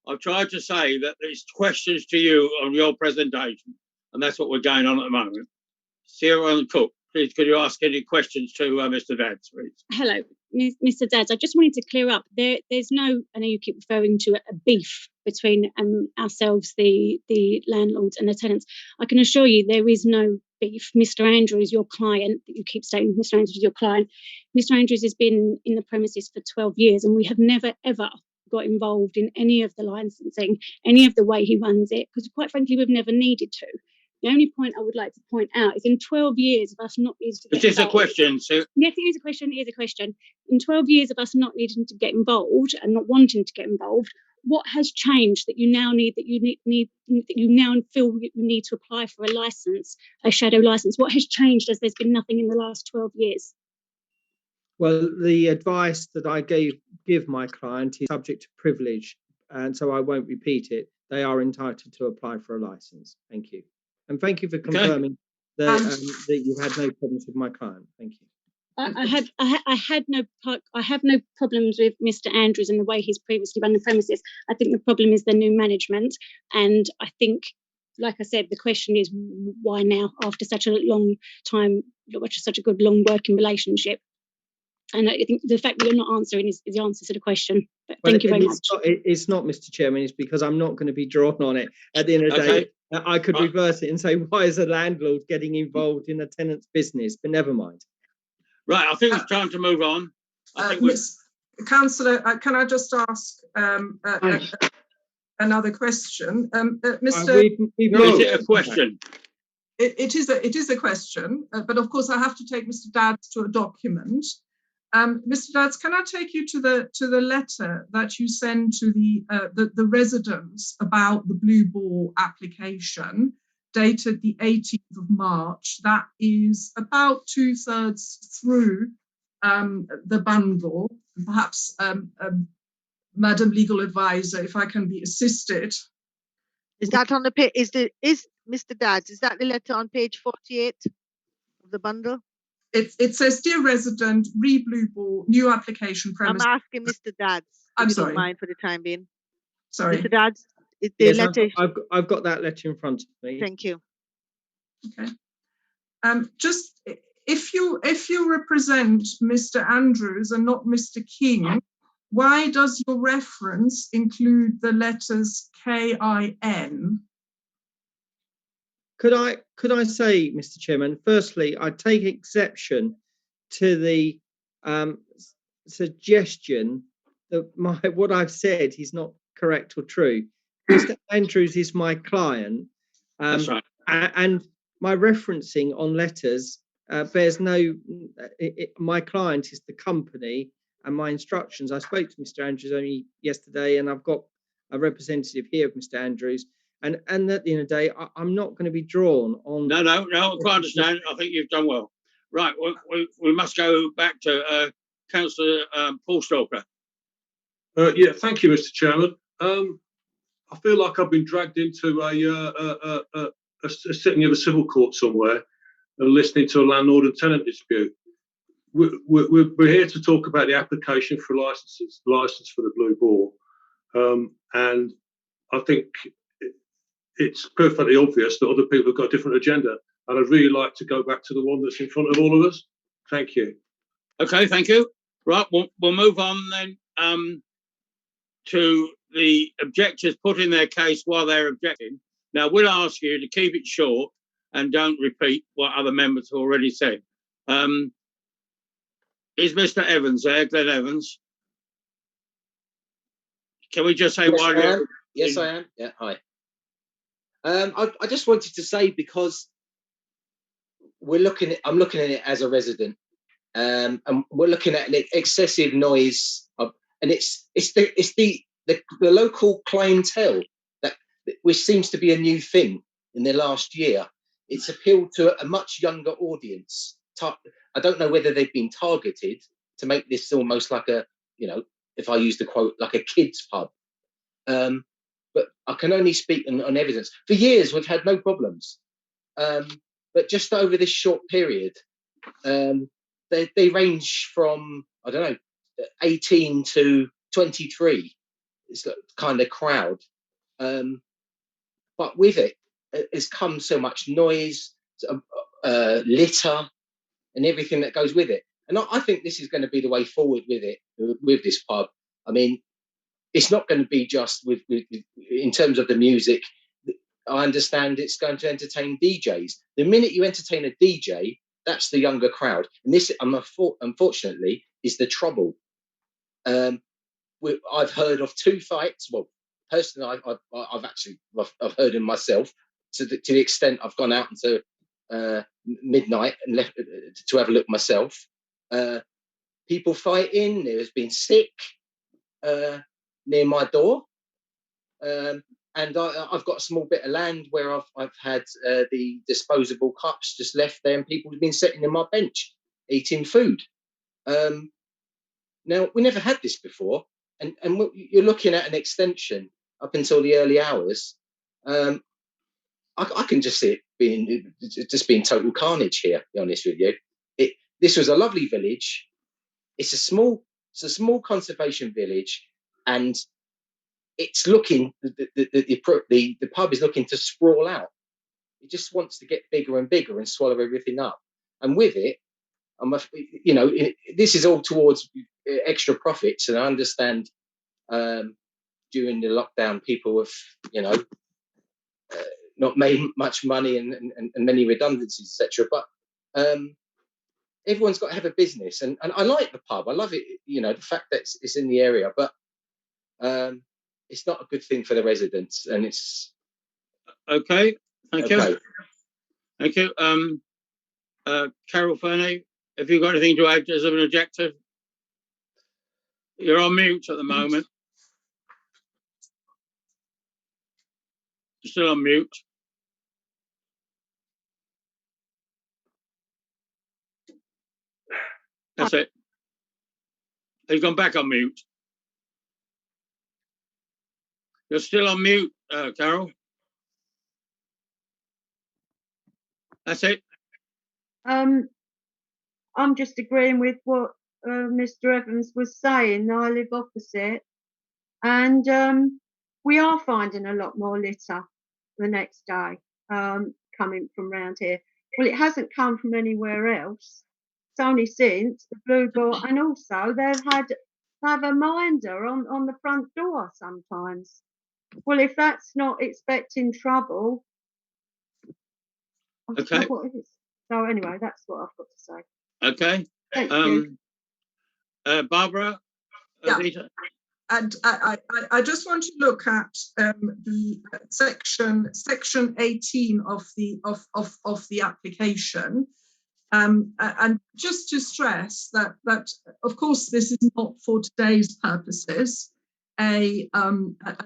I've tried to say that there's questions to you on your presentation, and that's what we're going on at the moment. Sarah and Cook, please, could you ask any questions to Mr. Dadds, please? Hello, Mr. Dadds. I just wanted to clear up. There's no, I know you keep referring to a beef between ourselves, the landlords and the tenants. I can assure you there is no beef. Mr. Andrews, your client, that you keep saying Mr. Andrews is your client. Mr. Andrews has been in the premises for 12 years and we have never, ever got involved in any of the licensing, any of the way he runs it, because quite frankly, we've never needed to. The only point I would like to point out is in 12 years of us not needing to get involved. Is this a question, Sue? Yes, it is a question. It is a question. In 12 years of us not needing to get involved and not wanting to get involved, what has changed that you now need, that you now feel you need to apply for a license, a shadow license? What has changed as there's been nothing in the last 12 years? Well, the advice that I give my client is subject to privilege, and so I won't repeat it. They are entitled to apply for a license. Thank you. And thank you for confirming that you had no problems with my client. Thank you. I have no problems with Mr. Andrews and the way he's previously run the premises. I think the problem is the new management, and I think, like I said, the question is why now, after such a long time, such a good long working relationship. And I think the fact that you're not answering is the answer to the question. But thank you very much. It's not, Mr. Chairman. It's because I'm not going to be drawn on it. At the end of the day, I could reverse it and say, why is a landlord getting involved in a tenant's business? But never mind. Right, I think it's time to move on. Councillor, can I just ask another question? Mr. Is it a question? It is a question, but of course I have to take Mr. Dadds to a document. Mr. Dadds, can I take you to the letter that you send to the residents about the Blue Ball application, dated the 18th of March? That is about 2/3 through the bundle. Perhaps, Madam Legal Advisor, if I can be assisted. Is that on the page? Is Mr. Dadds, is that the letter on page 48 of the bundle? It says, dear resident, Blue Ball, new application premise. I'm asking Mr. Dadds. I'm if you sorry. don't mind for the time being. Sorry. Mr. Dadds, the Yes, letter. I've got that letter in front of me. Thank you. Okay. Just if you represent Mr. Andrews and not Mr. King, why does your reference include the letters KIN? Could I say, Mr. Chairman, firstly, I take exception to the suggestion that what I've said is not correct or true. Mr. Andrews is my client. That's right. And my referencing on letters bears no, my client is the company, and my instructions, I spoke to Mr. Andrews only yesterday, and I've got a representative here of Mr. Andrews. And at the end of the day, I'm not going to be drawn on. No, I quite understand. I think you've done well. Right, we must go back to Councillor Paul Stalker. Yeah, thank you, Mr. Chairman. I feel like I've been dragged into a sitting of a civil court somewhere and listening to a landlord and tenant dispute. We're here to talk about the application for license for the Blue Ball, and I think it's perfectly obvious that other people have got a different agenda, and I'd really like to go back to the one that's in front of all of us. Thank you. Okay, thank you. Right, we'll move on then to the objectors put in their case while they're objecting. Now, we'll ask you to keep it short and don't repeat what other members have already said. Is Mr. Evans there, Glenn Evans? Can we just say Yes, why? I am. Yes, I am. Yeah, hi. I just wanted to say, because I'm looking at it as a resident, and we're looking at an excessive noise, and it's the local clientele that, which seems to be a new thing in the last year. It's appealed to a much younger audience. I don't know whether they've been targeted to make this almost like a, if I use the quote, like a kids pub. But I can only speak on evidence. For years, we've had no problems. But just over this short period, they range from, I don't know, 18 to 23. It's the kind of crowd. But with it has come so much noise, litter, and everything that goes with it. And I think this is going to be the way forward with this pub. I mean, it's not going to be just with in terms of the music. I understand it's going to entertain DJs. The minute you entertain a DJ, that's the younger crowd. And this, unfortunately, is the trouble. I've heard of 2 fights. Well, personally, I've heard them myself, to the extent I've gone out into midnight and left to have a look myself. People fighting. There has been sick near my door. And I've got a small bit of land where I've had the disposable cups just left there, and people have been sitting on my bench eating food. Now, we never had this before, and you're looking at an extension up until the early hours. I can just see it being total carnage here, to be honest with you. This was a lovely village. It's a small conservation village, and it's looking, the pub is looking to sprawl out. It just wants to get bigger and bigger and swallow everything up. And with it, this is all towards extra profits. And I understand during the lockdown, people have, not made much money and many redundancies, etc. But everyone's got to have a business. And I like the pub. I love it, the fact that it's in the area. But it's not a good thing for the residents, and it's okay. Thank you. Okay. Thank you. Carol Fernie, have you got anything to add as an objector? You're on mute at the moment. You're still on mute. That's it. Have you gone back on mute? You're still on mute, Carol. That's it. I'm just agreeing with what Mr. Evans was saying. I live opposite, and we are finding a lot more litter the next day coming from round here. Well, it hasn't come from anywhere else. It's only since the Blue Boar, and also they've have a minder on the front door sometimes. Well, if that's not expecting trouble, I don't know Okay. what it is. So anyway, that's what I've got to say. Okay. Thank you. Barbara. Yeah. Rita? And I just want to look at the section 18 of the application, and just to stress that of course this is not for today's purposes a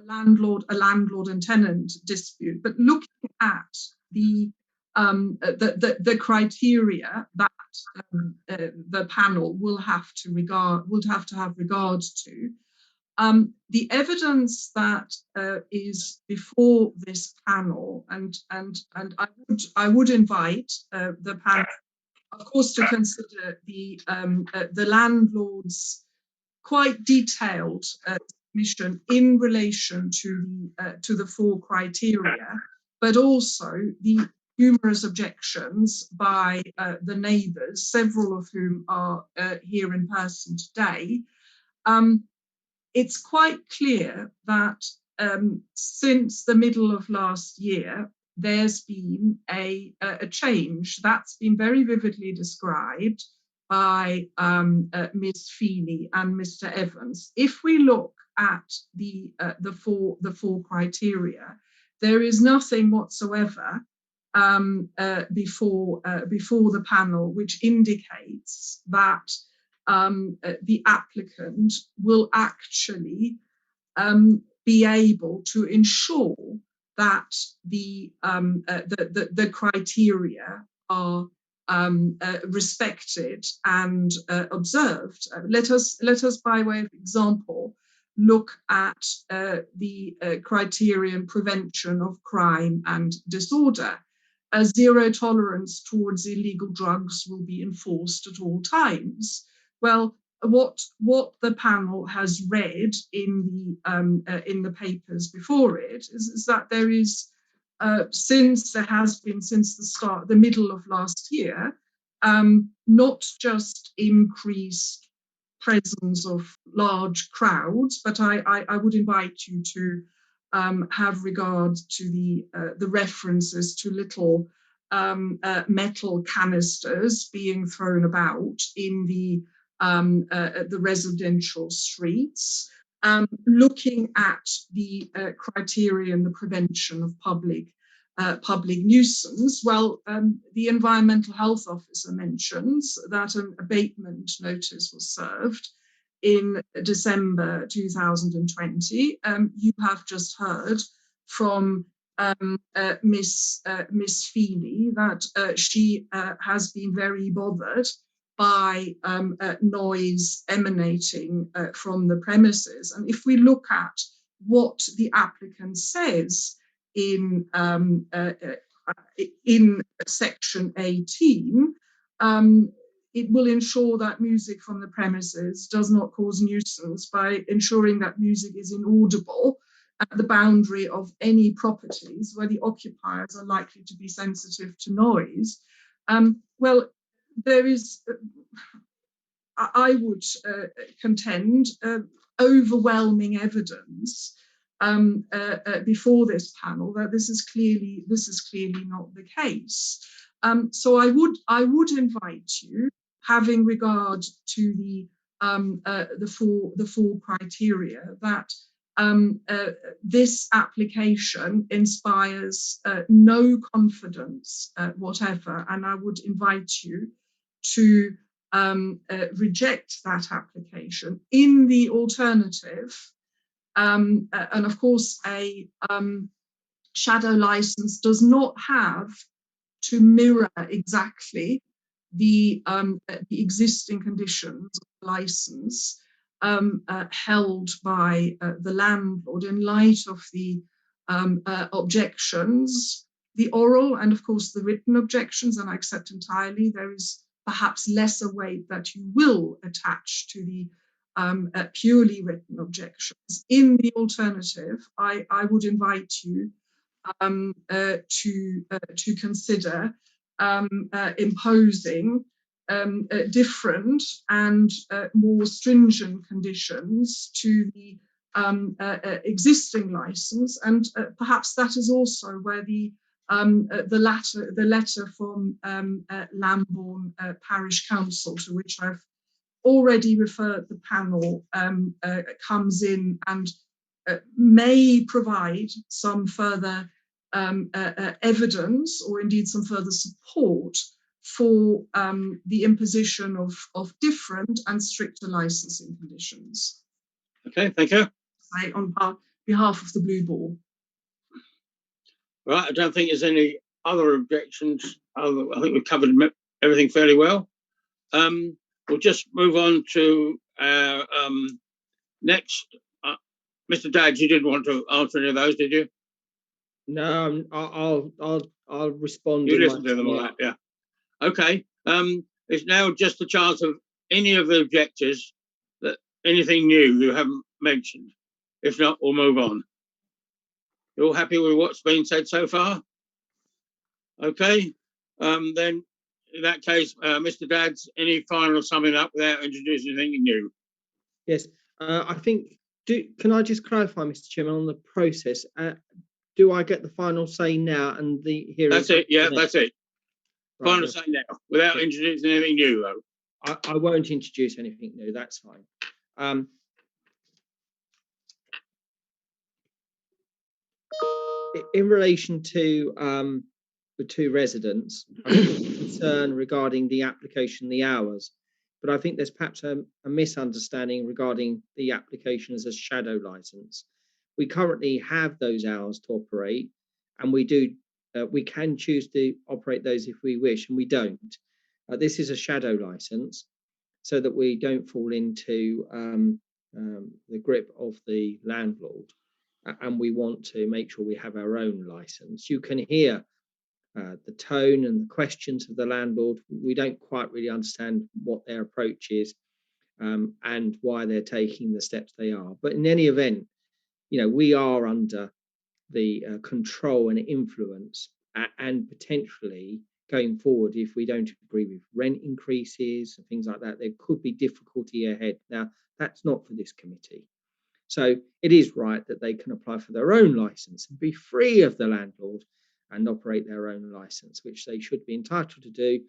landlord and tenant dispute, but looking at the criteria that the panel will have to have regard to. The evidence that is before this panel, and I would invite the panel, of course, to consider the landlord's quite detailed submission in relation to the 4 criteria, but also the numerous objections by the neighbours, several of whom are here in person today. it's quite clear that since the middle of last year, there's been a change that's been very vividly described by Ms. Feeney and Mr. Evans. If we look at the four criteria, there is nothing whatsoever before the panel which indicates that the applicant will actually be able to ensure that the criteria are respected and observed. Let us, by way of example, look at the criterion prevention of crime and disorder. A zero tolerance towards illegal drugs will be enforced at all times. Well, what the panel has read in the papers before it is that there is since the middle of last year, not just increased presence of large crowds, but I would invite you to have regard to the references to little metal canisters being thrown about in the residential streets. Looking at the criterion, the prevention of public nuisance, well, the Environmental Health Officer mentions that an abatement notice was served in December 2020. You have just heard from Miss Feeney that she has been very bothered by noise emanating from the premises. And if we look at what the applicant says in section 18, it will ensure that music from the premises does not cause nuisance by ensuring that music is inaudible at the boundary of any properties where the occupiers are likely to be sensitive to noise. Well, there is, I would contend, overwhelming evidence before this panel that this is clearly not the case. So I would invite you, having regard to the four criteria, that this application inspires no confidence whatever, and I would invite you to reject that application. In the alternative, and of course a shadow license does not have to mirror exactly the existing conditions of the license held by the landlord. In light of the objections, the oral and of course the written objections, and I accept entirely, there is perhaps lesser weight that you will attach to the purely written objections. In the alternative, I would invite you to consider imposing different and more stringent conditions to the existing license, and perhaps that is also where the letter from Lambourne Parish Council, to which I've already referred the panel, comes in and may provide some further evidence or indeed some further support for the imposition of different and stricter licensing conditions. Okay, thank you. On behalf of the Blue Boar. Right, I don't think there's any other objections. I think we've covered everything fairly well. We'll just move on to next. Mr. Dad, you didn't want to answer any of those, did you? No, I'll respond. You listened to them all right, yeah. Okay. It's now just a chance of any of the objectors that anything new you haven't mentioned. If not, we'll move on. You all happy with what's been said so far? Okay. Then in that case, Mr. Dads, any final summing up without introducing anything new? Yes, I think Can I just clarify, Mr. Chairman, on the process? Do I get the final say now and the hearing? That's it. Yeah, that's it. Right, Final say now, without introducing anything new, though. I won't introduce anything new. That's fine. In relation to the two residents, I think there's a concern regarding the application, the hours, but I think there's perhaps a misunderstanding regarding the application as a shadow license. We currently have those hours to operate, and we can choose to operate those if we wish, and we don't. This is a shadow license, so that we don't fall into the grip of the landlord, and we want to make sure we have our own license. You can hear the tone and the questions of the landlord. We don't quite really understand what their approach is and why they're taking the steps they are. But in any event, we are under the control and influence, and potentially going forward, if we don't agree with rent increases and things like that, there could be difficulty ahead. Now, that's not for this committee. So it is right that they can apply for their own license and be free of the landlord and operate their own license, which they should be entitled to do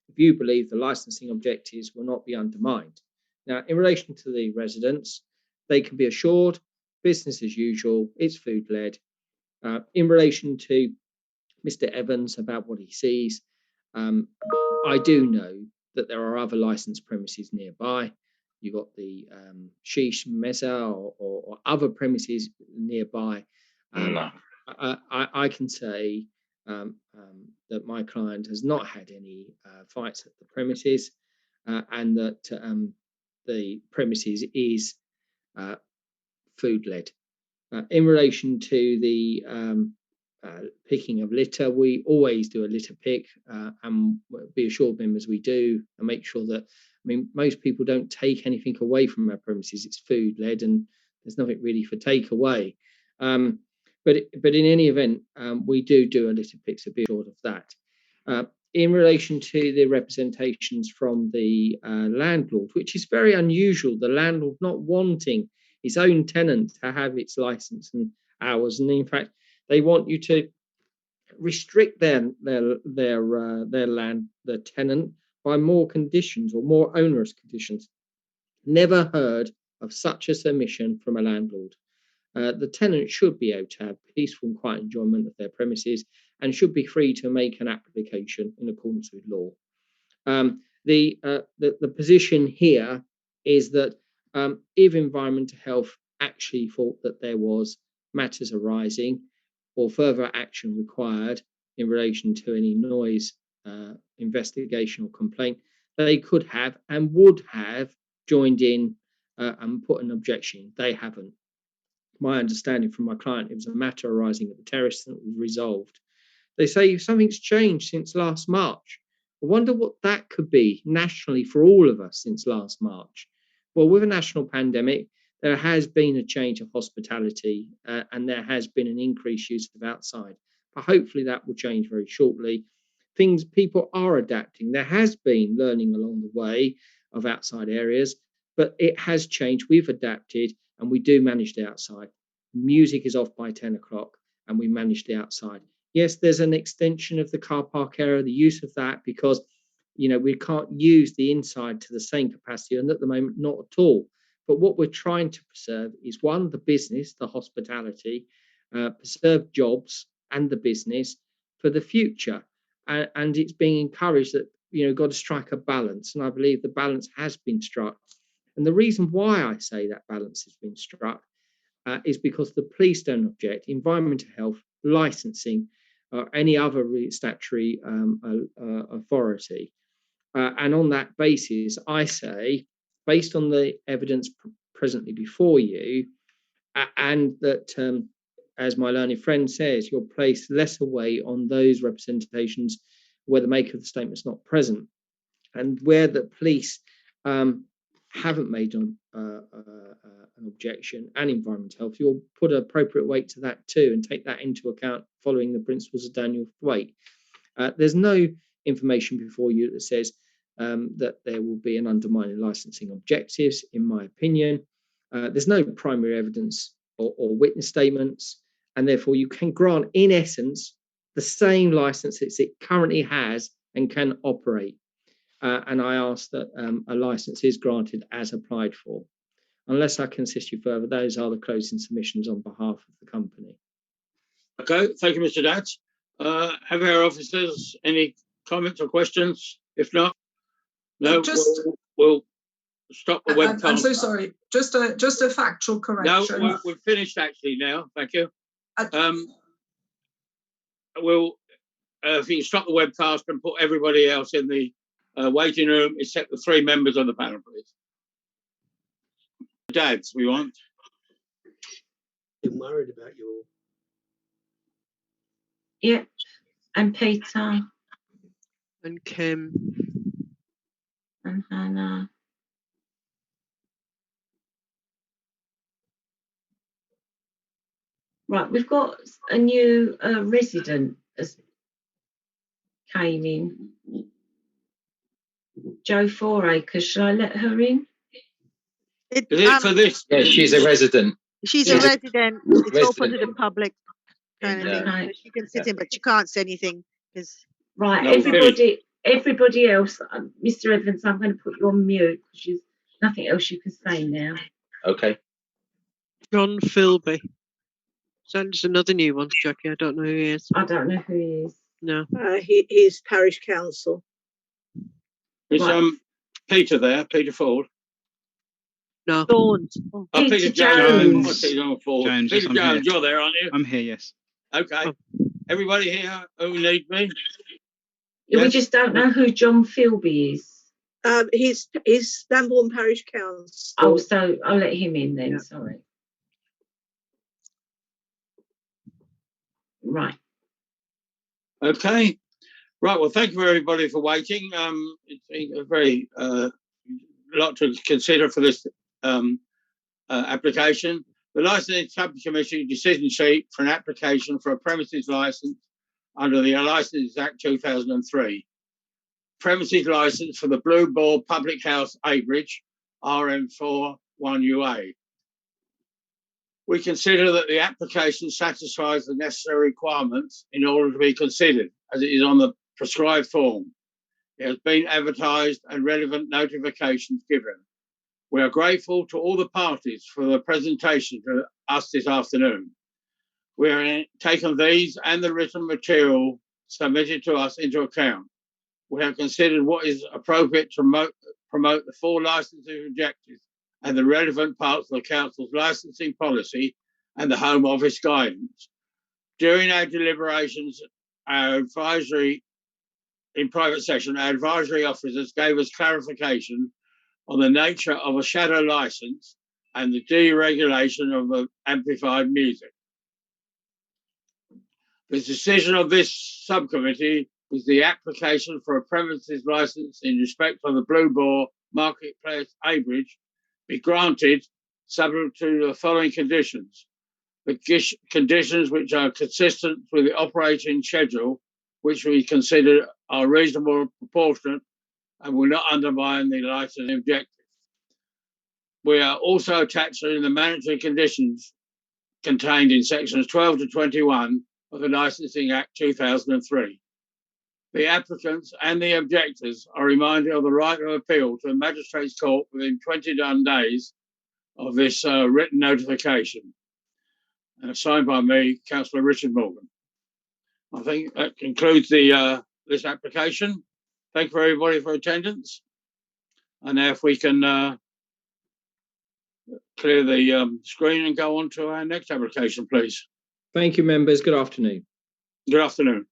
if you believe the licensing objectives will not be undermined. Now, in relation to the residents, they can be assured business as usual, it's food-led. In relation to Mr. Evans about what he sees, I do know that there are other licensed premises nearby. You've got the Sheesh Mesa or other premises nearby. I can say that my client has not had any fights at the premises and that the premises is food-led. In relation to the picking of litter, we always do a litter pick and be assured members we do, and make sure that, most people don't take anything away from our premises. It's food led and there's nothing really for takeaway. But in any event, we do a litter pick, so be assured of that. In relation to the representations from the landlord, which is very unusual, the landlord not wanting his own tenant to have its license and hours, and in fact, they want you to restrict their tenant by more conditions or more onerous conditions. Never heard of such a submission from a landlord. The tenant should be able to have peaceful and quiet enjoyment of their premises and should be free to make an application in accordance with law. The position here is that if Environmental Health actually thought that there was matters arising or further action required in relation to any noise investigation or complaint, they could have and would have joined in and put an objection. They haven't. My understanding from my client, it was a matter arising at the terrace that was resolved. They say something's changed since last March. I wonder what that could be nationally for all of us since last March. Well, with a national pandemic, there has been a change of hospitality and there has been an increased use of outside. But hopefully that will change very shortly. People are adapting. There has been learning along the way of outside areas, but it has changed. We've adapted and we do manage the outside. Music is off by 10 o'clock and we manage the outside. Yes, there's an extension of the car park area, the use of that, because we can't use the inside to the same capacity, and at the moment not at all. But what we're trying to preserve is, one, the business, the hospitality, preserve jobs and the business for the future. And it's being encouraged that, got to strike a balance. And I believe the balance has been struck. And the reason why I say that balance has been struck is because the police don't object, Environmental Health, licensing, or any other statutory authority. And on that basis, I say, based on the evidence presently before you, and that, as my learned friend says, you'll place lesser weight on those representations where the maker of the statement is not present, and where the police haven't made an objection, and Environmental Health, you'll put appropriate weight to that too and take that into account following the principles of Daniel Thwaite. There's no information before you that says that there will be an undermining licensing objectives, in my opinion. There's no primary evidence or witness statements, and therefore you can grant, in essence, the same license as it currently has and can operate. And I ask that a license is granted as applied for. Unless I can assist you further, those are the closing submissions on behalf of the company. Okay, thank you, Mr. Dadds. Have our officers any comments or questions? If not, no, we'll stop the webcast. I'm so sorry. Just a factual correction. No, we've finished actually now. Thank you. We'll if you can stop the webcast and put everybody else in the waiting room except the 3 members on the panel, please. Dads, we want. I'm worried about you all. Yeah, and Peter. And Kim. And Hannah. Right, we've got a new resident as came in. Jo Fouracre. Shall I let her in? Is it for this? Yeah, she's a resident. She's a resident. It's open to the public, kind of thing. Okay. So she can sit in, but she can't say anything. Right, No, everybody else, Mr. Evans, I'm going to put you on mute because there's nothing else you can say now. Okay. John Philby. So there's another new one, Jackie. I don't know who he is. I don't know who he is. No. He's parish council. Is Peter there? Peter Ford? No. Thorns. Oh, Peter Peter Jones. Jones. Peter Ford. Jones, Peter yes, I'm Jones, here. you're there, aren't you? I'm here, yes. Okay. Everybody here who need me? We Yes. just don't know who John Philby is. He's Lambourne Parish Council. Oh, so I'll let him in then. Yeah. Sorry. Right. Okay. Right. Well, thank you everybody for waiting. It's been a very lot to consider for this application. The Licensing Subcommittee decision sheet for an application for a premises license under the Licenses Act 2003. Premises license for the Blue Boar Public House, Abridge, RM4 1UA. We consider that the application satisfies the necessary requirements in order to be considered, as it is on the prescribed form. It has been advertised and relevant notifications given. We are grateful to all the parties for the presentation to us this afternoon. We have taken these and the written material submitted to us into account. We have considered what is appropriate to promote the 4 licensing objectives and the relevant parts of the Council's licensing policy and the Home Office guidance. During our deliberations, in private session, our advisory officers gave us clarification on the nature of a shadow license and the deregulation of amplified music. The decision of this subcommittee was the application for a premises license in respect of the Blue Boar Marketplace, Abridge, be granted subject to the following conditions. The conditions which are consistent with the operating schedule, which we consider are reasonable and proportionate and will not undermine the licensing objectives. We are also attaching the mandatory conditions contained in sections 12 to 21 of the Licensing Act 2003. The applicants and the objectors are reminded of the right of appeal to the Magistrates' Court within 21 days of this written notification. Signed by me, Councillor Richard Morgan. I think that concludes the this application. Thank you everybody for attendance. And now if we can clear the screen and go on to our next application, please. Thank you, members. Good afternoon. Good afternoon.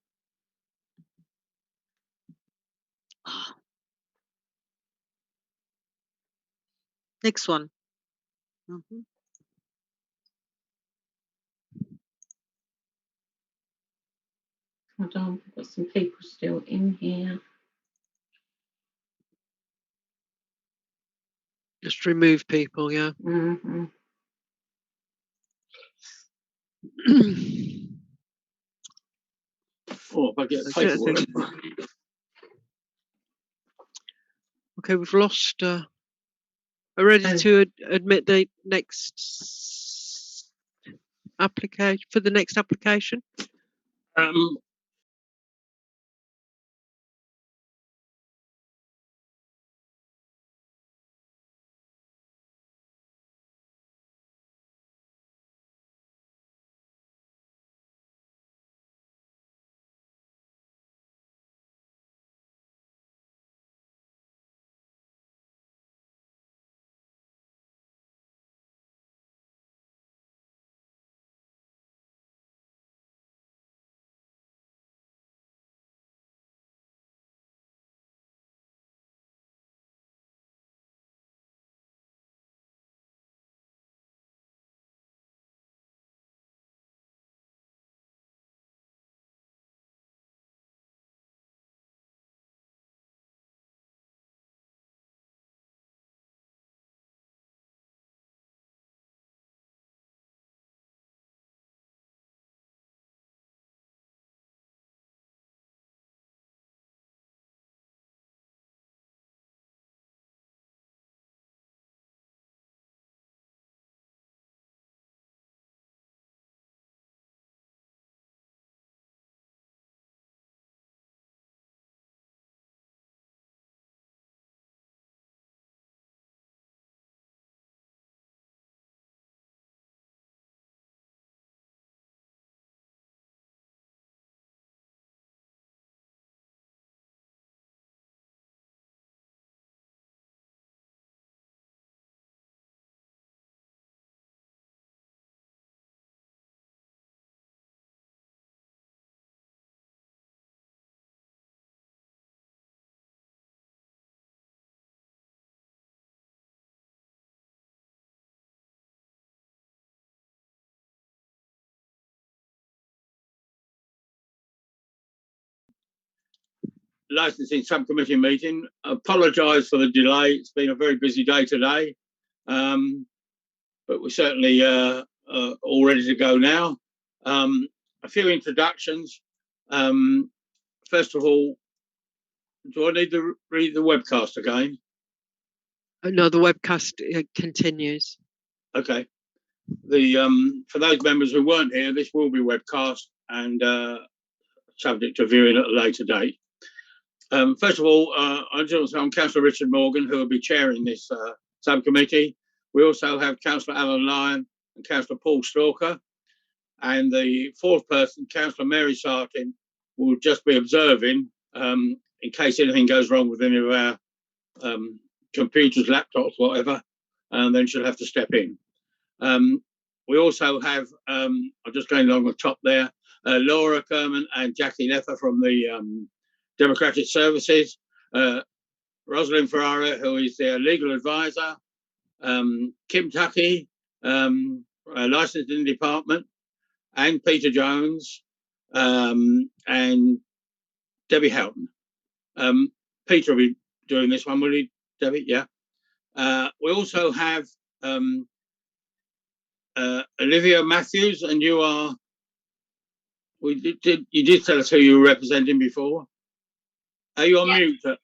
Next one. Hold on, we've got some people still in here. Just remove people, yeah. Mm-hmm. Oh, if I get paperwork. Okay, we've lost Are ready to admit the next application for the next application? Licensing subcommittee meeting. Apologise for the delay. It's been a very busy day today, but we're certainly all ready to go now. A few introductions. First of all, do I need to read the webcast again? No, the webcast continues. Okay. For those members who weren't here, this will be webcast and subject to viewing at a later date. First of all, I'm Councillor Richard Morgan, who will be chairing this subcommittee. We also have Councillor Alan Lyon and Councillor Paul Stalker. And the fourth person, Councillor Mary Sartin, will just be observing in case anything goes wrong with any of our computers, laptops, whatever, and then she'll have to step in. We also have, I'm just going along the top there, Laura Kerman and Jackie Leffer from the Democratic Services, Rosalind Ferrara, who is their legal advisor, Kim Tuckey, licensing department, and Peter Jones, and Debbie Houghton. Peter will be doing this one, will he, Debbie? Yeah. We also have Olivia Matthews, and you are, you did tell us who you were representing before. Are you on mute? I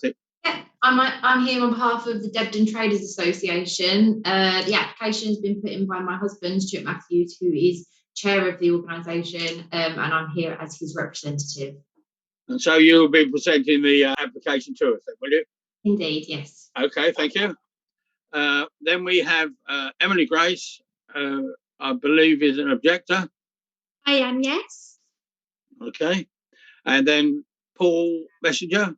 think. Yeah, I'm here on behalf of the Debden Traders Association. The application has been put in by my husband, Stuart Matthews, who is chair of the organisation, and I'm here as his representative. And so you'll be presenting the application to us, will you? Indeed, yes. Okay, thank you. Then we have Emily Grace, I believe is an objector. I am, yes. Okay. And then Paul Messenger.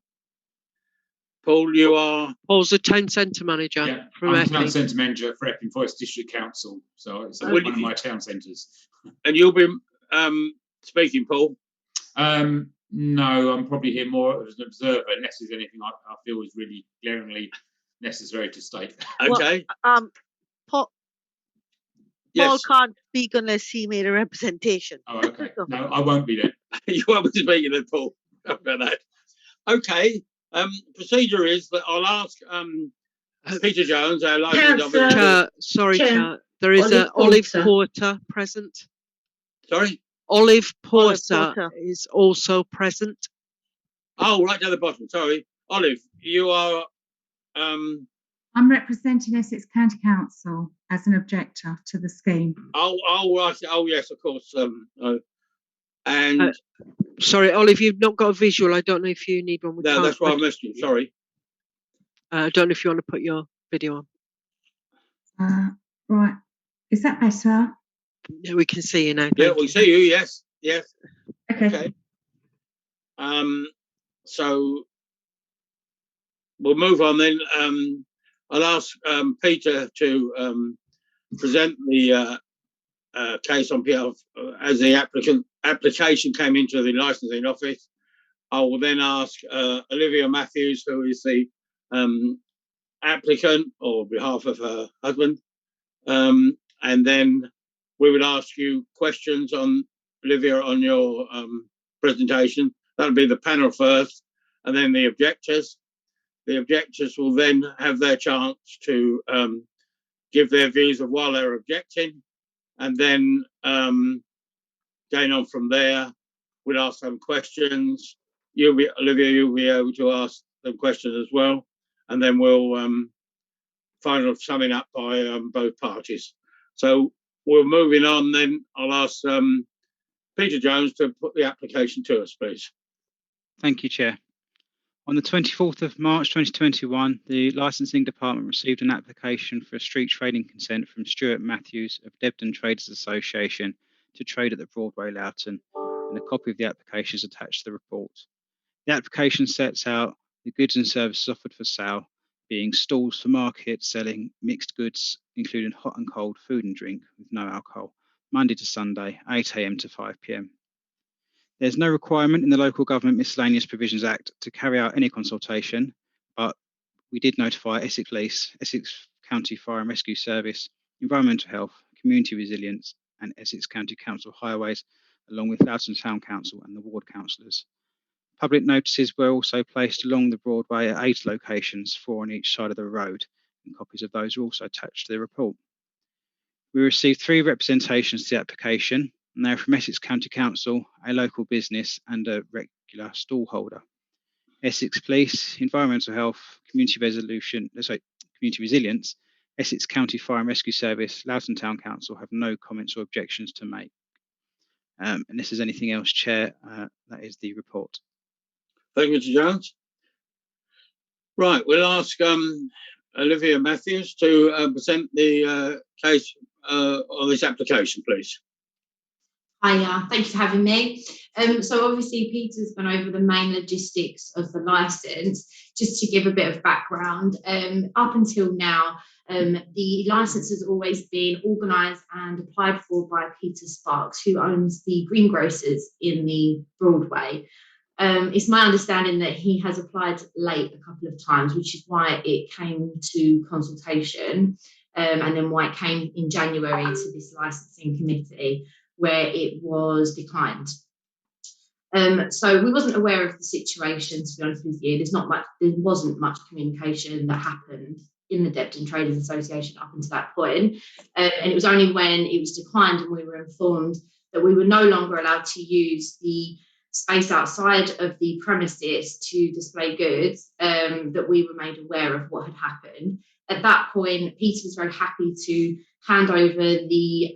Paul, you are? Paul's the town centre manager. Yeah, from I'm town Epping. centre manager for Epping Forest District Council, so it's one of my town centres. And you'll be speaking, Paul? No, I'm probably here more as an observer, unless there's anything I feel is really glaringly necessary to state. Okay. Well, Paul Yes. can't speak unless he made a representation. Oh, okay. No, I won't be there. You won't be speaking then, Paul. How about that? Okay. Procedure is that I'll ask Peter Jones, our licensed officer. Sorry, Chair. There is Olive Porter present. Sorry? Olive Porter is also present. Oh, right down the bottom. Sorry. Olive, you are I'm representing Essex County Council as an objector to the scheme. Right. Oh, yes, of course. And Sorry, Olive, you've not got a visual. I don't know if you need one. no, that's why I missed you. Sorry. I don't know if you want to put your video on. Right. Is that better? Yeah, we can see you now. Yeah, we see you. Yes. Yes. Okay. So we'll move on then. I'll ask Peter to present the case on behalf as the application came into the licensing office. I will then ask Olivia Matthews, who is the applicant on behalf of her husband, and then we would ask you questions on Olivia on your presentation. That'll be the panel first, and then the objectors. The objectors will then have their chance to give their views of while they're objecting, and then going on from there, we'll ask them questions. Olivia, you'll be able to ask them questions as well, and then we'll final summing up by both parties. So we're moving on then. I'll ask Peter Jones to put the application to us, please. Thank you, Chair. On the 24th of March 2021, the Licensing Department received an application for a street trading consent from Stuart Matthews of Debden Traders Association to trade at the Broadway, Loughton, and a copy of the application is attached to the report. The application sets out the goods and services offered for sale, being stalls for market selling mixed goods, including hot and cold food and drink with no alcohol, Monday to Sunday, 8 AM to 5 PM. There's no requirement in the Local Government Miscellaneous Provisions Act to carry out any consultation, but we did notify Essex Police, Essex County Fire and Rescue Service, Environmental Health, Community Resilience, and Essex County Council Highways, along with Loughton Town Council and the ward councillors. Public notices were also placed along the Broadway at 8 locations, 4 on each side of the road, and copies of those are also attached to the report. We received 3 representations to the application, and they're from Essex County Council, a local business, and a regular stall holder. Essex Police, Environmental Health, Community Resilience, Essex County Fire and Rescue Service, Loughton Town Council have no comments or objections to make. Unless there's anything else, Chair, that is the report. Thank you, Mr. Jones. Right, we'll ask Olivia Matthews to present the case on this application, please. Hiya, thank you for having me. So obviously Peter's gone over the main logistics of the licence. Just to give a bit of background, up until now, the licence has always been organised and applied for by Peter Sparks, who owns the greengrocers in the Broadway. It's my understanding that he has applied late a couple of times, which is why it came to consultation, and then why it came in January to this licensing committee, where it was declined. So we wasn't aware of the situation, to be honest with you. There wasn't much communication that happened in the Debden Traders Association up until that point. And it was only when it was declined and we were informed that we were no longer allowed to use the space outside of the premises to display goods that we were made aware of what had happened. At that point, Peter was very happy to hand over the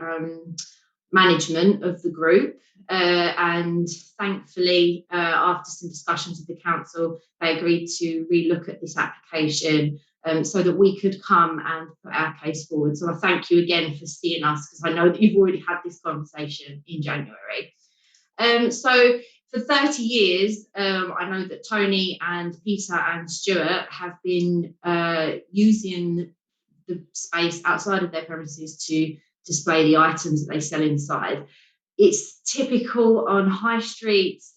management of the group, and thankfully after some discussions with the council, they agreed to relook at this application so that we could come and put our case forward. So I thank you again for seeing us, because I know that you've already had this conversation in January. So for 30 years, I know that Tony and Peter and Stuart have been using the space outside of their premises to display the items that they sell inside. It's typical on high streets,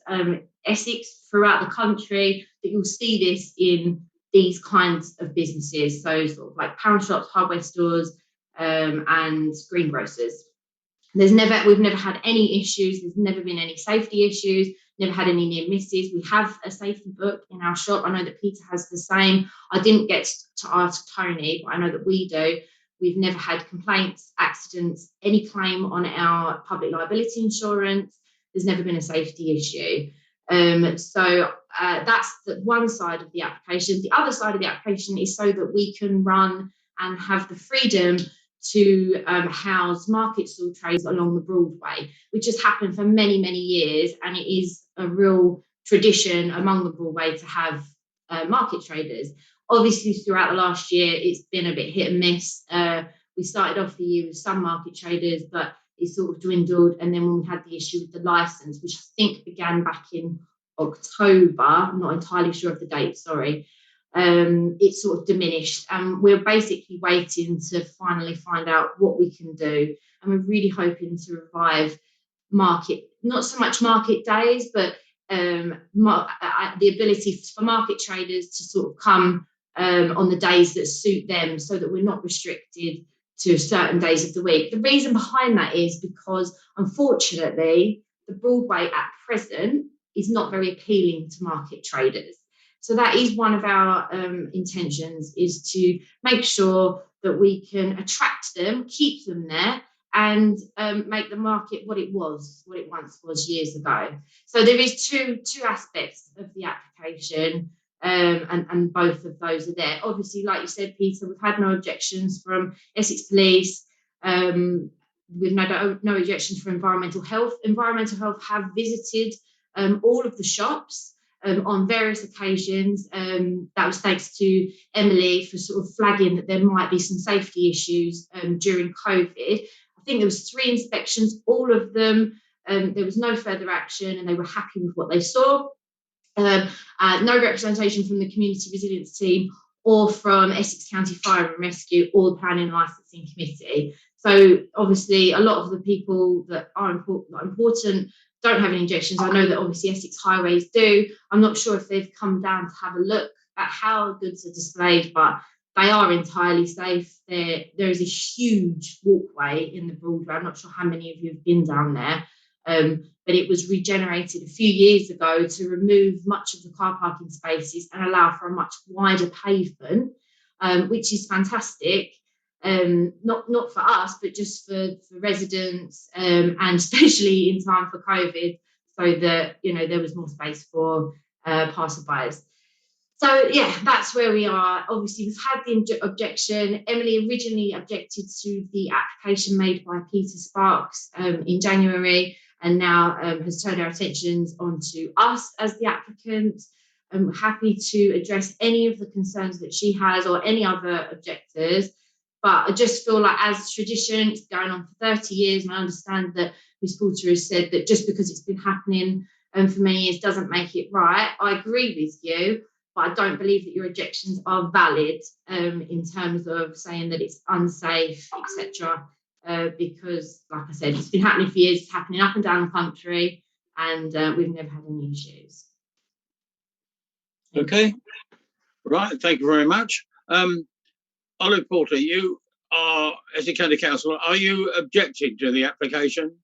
Essex, throughout the country, that you'll see this in these kinds of businesses, so sort of like pound shops, hardware stores, and greengrocers. We've never had any issues. There's never been any safety issues. Never had any near misses. We have a safety book in our shop. I know that Peter has the same. I didn't get to ask Tony, but I know that we do. We've never had complaints, accidents, any claim on our public liability insurance. There's never been a safety issue. So that's the one side of the application. The other side of the application is so that we can run and have the freedom to house market stall trades along the Broadway, which has happened for many, many years, and it is a real tradition among the Broadway to have market traders. Obviously, throughout the last year, it's been a bit hit and miss. We started off the year with some market traders, but it sort of dwindled. And then when we had the issue with the license, which I think began back in October, I'm not entirely sure of the date, sorry, it sort of diminished. And we're basically waiting to finally find out what we can do. And we're really hoping to revive market, not so much market days, but the ability for market traders to sort of come on the days that suit them, so that we're not restricted to certain days of the week. The reason behind that is because, unfortunately, the Broadway at present is not very appealing to market traders. So that is one of our intentions, is to make sure that we can attract them, keep them there, and make the market what it once was years ago. So there is two aspects of the application, and both of those are there. Obviously, like you said, Peter, we've had no objections from Essex Police. We've no objections from Environmental Health. Environmental Health have visited all of the shops on various occasions. That was thanks to Emily for sort of flagging that there might be some safety issues during COVID. I think there was 3 inspections, all of them. There was no further action, and they were happy with what they saw. No representation from the Community Resilience Team or from Essex County Fire and Rescue or the Planning and Licensing Committee. So obviously a lot of the people that are important don't have any objections. I know that obviously Essex Highways do. I'm not sure if they've come down to have a look at how goods are displayed, but they are entirely safe. There is a huge walkway in the Broadway. I'm not sure how many of you have been down there, but it was regenerated a few years ago to remove much of the car parking spaces and allow for a much wider pavement, which is fantastic. Not for us, but just for residents, and especially in time for COVID, so that there was more space for passerbys. So yeah, that's where we are. Obviously, we've had the objection. Emily originally objected to the application made by Peter Sparks in January, and now has turned our attentions onto us as the applicant. And we're happy to address any of the concerns that she has or any other objectors. But I just feel like, as tradition, it's going on for 30 years, and I understand that Ms. Porter has said that just because it's been happening for many years doesn't make it right. I agree with you, but I don't believe that your objections are valid in terms of saying that it's unsafe, etc. Because, like I said, it's been happening for years, it's happening up and down the country, and we've never had any issues. Okay, right, thank you very much. Olive Porter, you are, as a county councillor, are you objecting to the application?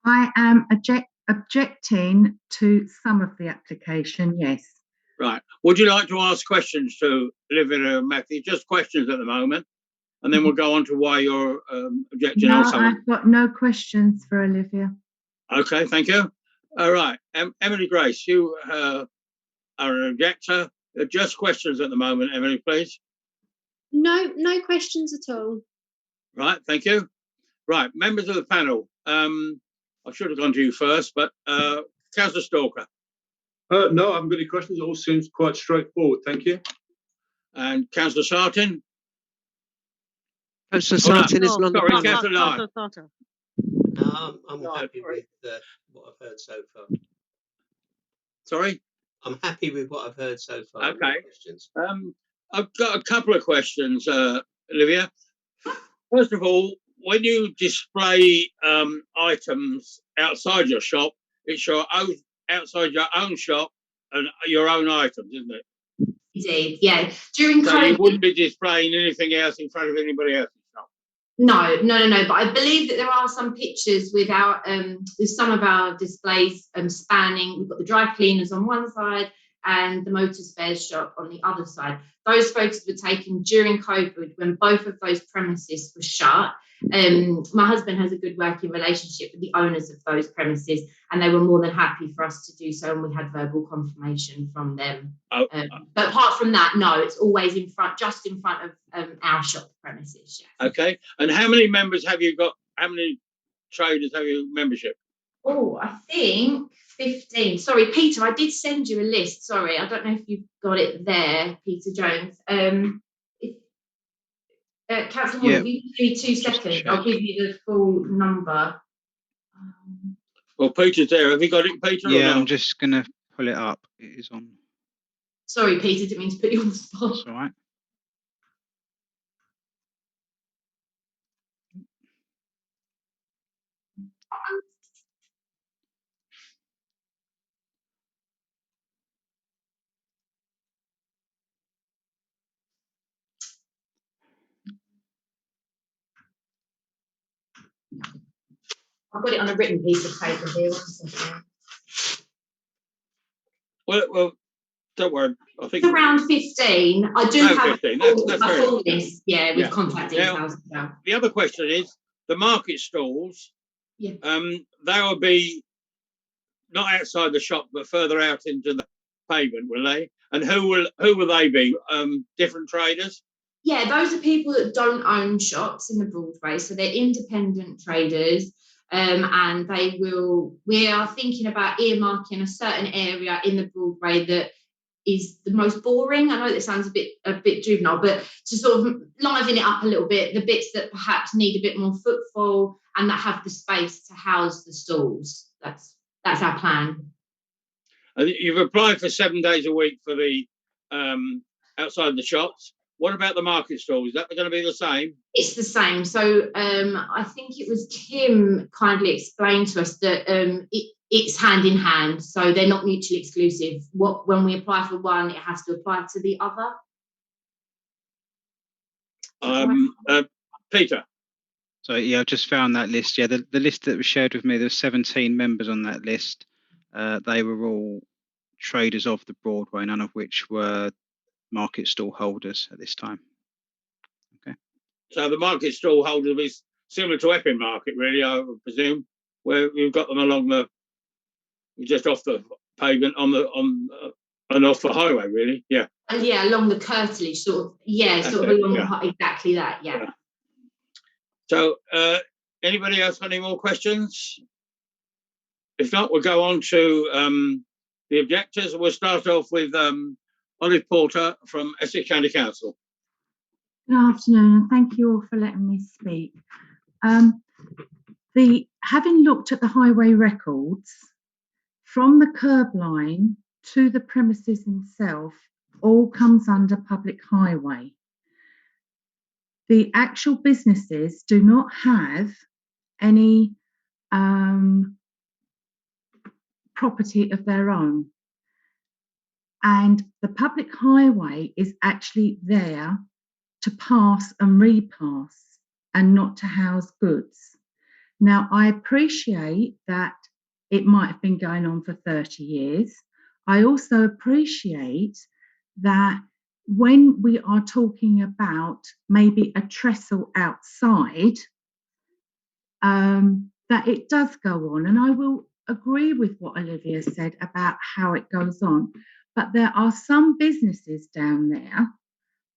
I am objecting to some of the application, yes. Right. Would you like to ask questions to Olivia Matthews? Just questions at the moment, and then we'll go on to why you're objecting. No, I've got no questions for Olivia. Okay, thank you. All right, Emily Grace, you are an objector. Just questions at the moment, Emily, please. No questions at all. Right, thank you. Right, members of the panel. I should have gone to you first, but Councillor Stalker. No, I haven't got any questions. It all seems quite straightforward. Thank you. And Councillor Sartin. Councillor Sartin is on the Sorry, panel. Councillor Lyon. I'm happy with what I've heard so far. Sorry? I'm happy with what I've heard so far. Okay. Questions. I've got a couple of questions, Olivia. First of all, when you display items outside your shop, it's your own, outside your own shop and your own items, isn't it? Indeed, yeah. During so COVID, you wouldn't be displaying anything else in front of anybody else's shop? No. But I believe that there are some pictures with our with some of our displays spanning. We've got the dry cleaners on one side, and the motor spares shop on the other side. Those photos were taken during COVID when both of those premises were shut. My husband has a good working relationship with the owners of those premises, and they were more than happy for us to do so, and we had verbal confirmation from them. But apart from that, no, it's always just in front of our shop premises. Yeah. Okay. And how many members have you got? How many traders have you membership? Oh, I think 15. Sorry, Peter, I did send you a list. Sorry, I don't know if you've got it there, Peter Jones. Councillor Moore, if you give me 2 seconds, I'll give you the full number. Well, Peter's there. Have you got it, Peter? Yeah, or no? I'm just going to pull it up. It is on. Sorry, Peter, didn't mean to put you on the spot. That's all right. I've got it on a written piece of paper here. 1 second. Well, don't worry. I think It's around 15. I do have 15. a That's fair full enough. list, yeah, with Yeah. contact Now, details. as well. the other question is the market stalls. Yeah. They will be not outside the shop, but further out into the pavement, will they? And who will they be? Different traders? Yeah, those are people that don't own shops in the Broadway, so they're independent traders, and we are thinking about earmarking a certain area in the Broadway that is the most boring. I know that sounds a bit juvenile, but to sort of liven it up a little bit, the bits that perhaps need a bit more footfall and that have the space to house the stalls. That's our plan. You've applied for 7 days a week for the outside the shops. What about the market stalls? Is that going to be the same? It's the same. So I think it was Kim kindly explained to us that it's hand in hand, so they're not mutually exclusive. When we apply for one, it has to apply to the other. Peter. So yeah, I've just found that list. Yeah, the list that was shared with me, there's 17 members on that list. They were all traders of the Broadway, none of which were market stall holders at this time. Okay. So the market stall holder is similar to Epping Market, really, I would presume, where we've got them along just off the pavement and off the highway, really. Yeah. And yeah, along the curtilage, sort of. Yeah, sort of along exactly that. Yeah. So, anybody else got any more questions? If not, we'll go on to the objectors. We'll start off with Olive Porter from Essex County Council. Good afternoon, and thank you all for letting me speak. Having looked at the highway records, from the curb line to the premises itself, all comes under public highway. The actual businesses do not have any property of their own. And the public highway is actually there to pass and repass and not to house goods. Now, I appreciate that it might have been going on for 30 years. I also appreciate that when we are talking about maybe a trestle outside, that it does go on. And I will agree with what Olivia said about how it goes on. But there are some businesses down there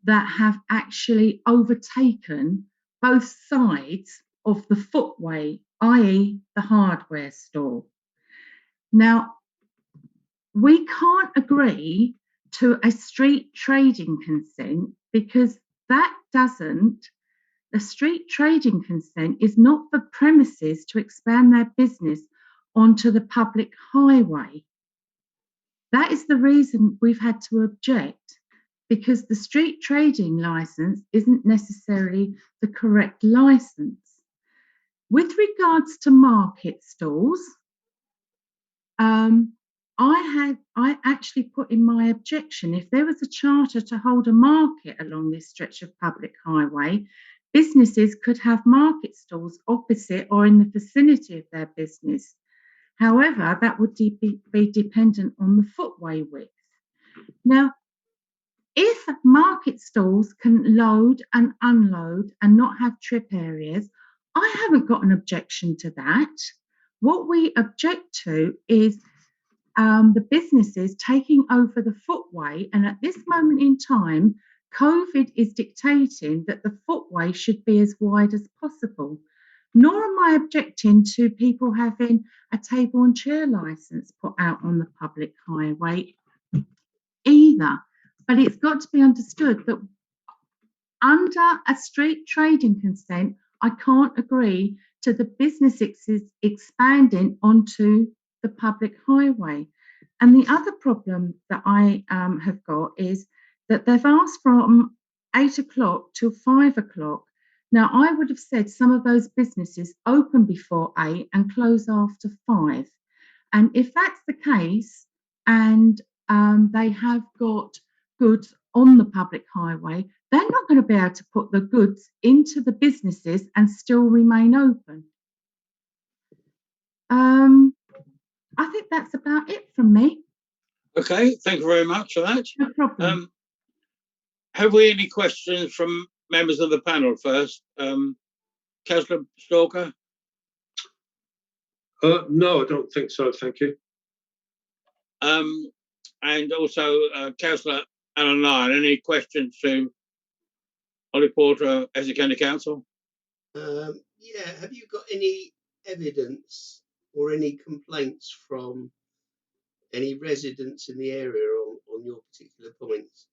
that have actually overtaken both sides of the footway, i.e. the hardware store. Now, we can't agree to a street trading consent because the street trading consent is not for premises to expand their business onto the public highway. That is the reason we've had to object, because the street trading licence isn't necessarily the correct licence. With regards to market stalls, I actually put in my objection, if there was a charter to hold a market along this stretch of public highway, businesses could have market stalls opposite or in the vicinity of their business. However, that would be dependent on the footway width. Now, if market stalls can load and unload and not have trip areas, I haven't got an objection to that. What we object to is the businesses taking over the footway, and at this moment in time, COVID is dictating that the footway should be as wide as possible. Nor am I objecting to people having a table and chair licence put out on the public highway either. But it's got to be understood that under a street trading consent, I can't agree to the businesses expanding onto the public highway. And the other problem that I have got is that they've asked from 8 o'clock till 5 o'clock. Now, I would have said some of those businesses open before 8 and close after 5. And if that's the case, and they have got goods on the public highway, they're not going to be able to put the goods into the businesses and still remain open. I think that's about it from me. Okay, thank you very much for that. No problem. Have we any questions from members of the panel first? Councillor Stalker? No, I don't think so, thank you. And also Councillor Alan Lyon, any questions to Ollie Porter, Essex County Council? Yeah, have you got any evidence or any complaints from any residents in the area on your particular points?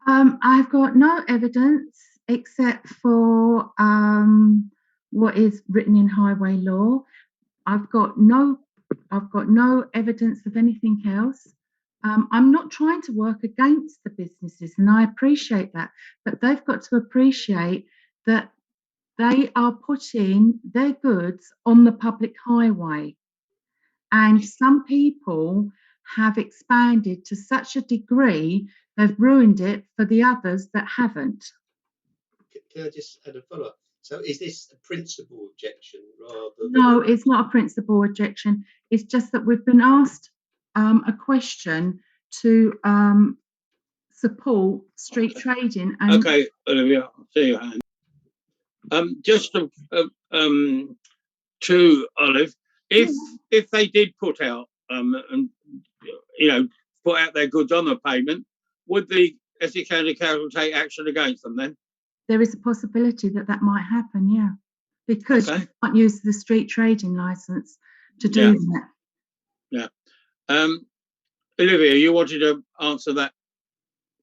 I've got no evidence except for what is written in highway law. I've got no evidence of anything else. I'm not trying to work against the businesses, and I appreciate that, but they've got to appreciate that they are putting their goods on the public highway, and some people have expanded to such a degree they've ruined it for the others that haven't. Can I just add a follow-up? So is this a principal objection rather than... No, it's not a principal objection. It's just that we've been asked a question to support street trading. And okay, Olivia, I see your hand. Just to Olive, if they did put out and put out their goods on the pavement, would the Essex County Council take action against them then? there is a possibility that that might happen, yeah, because you can't use the street trading licence to do that. Yeah. Olivia, you wanted to answer that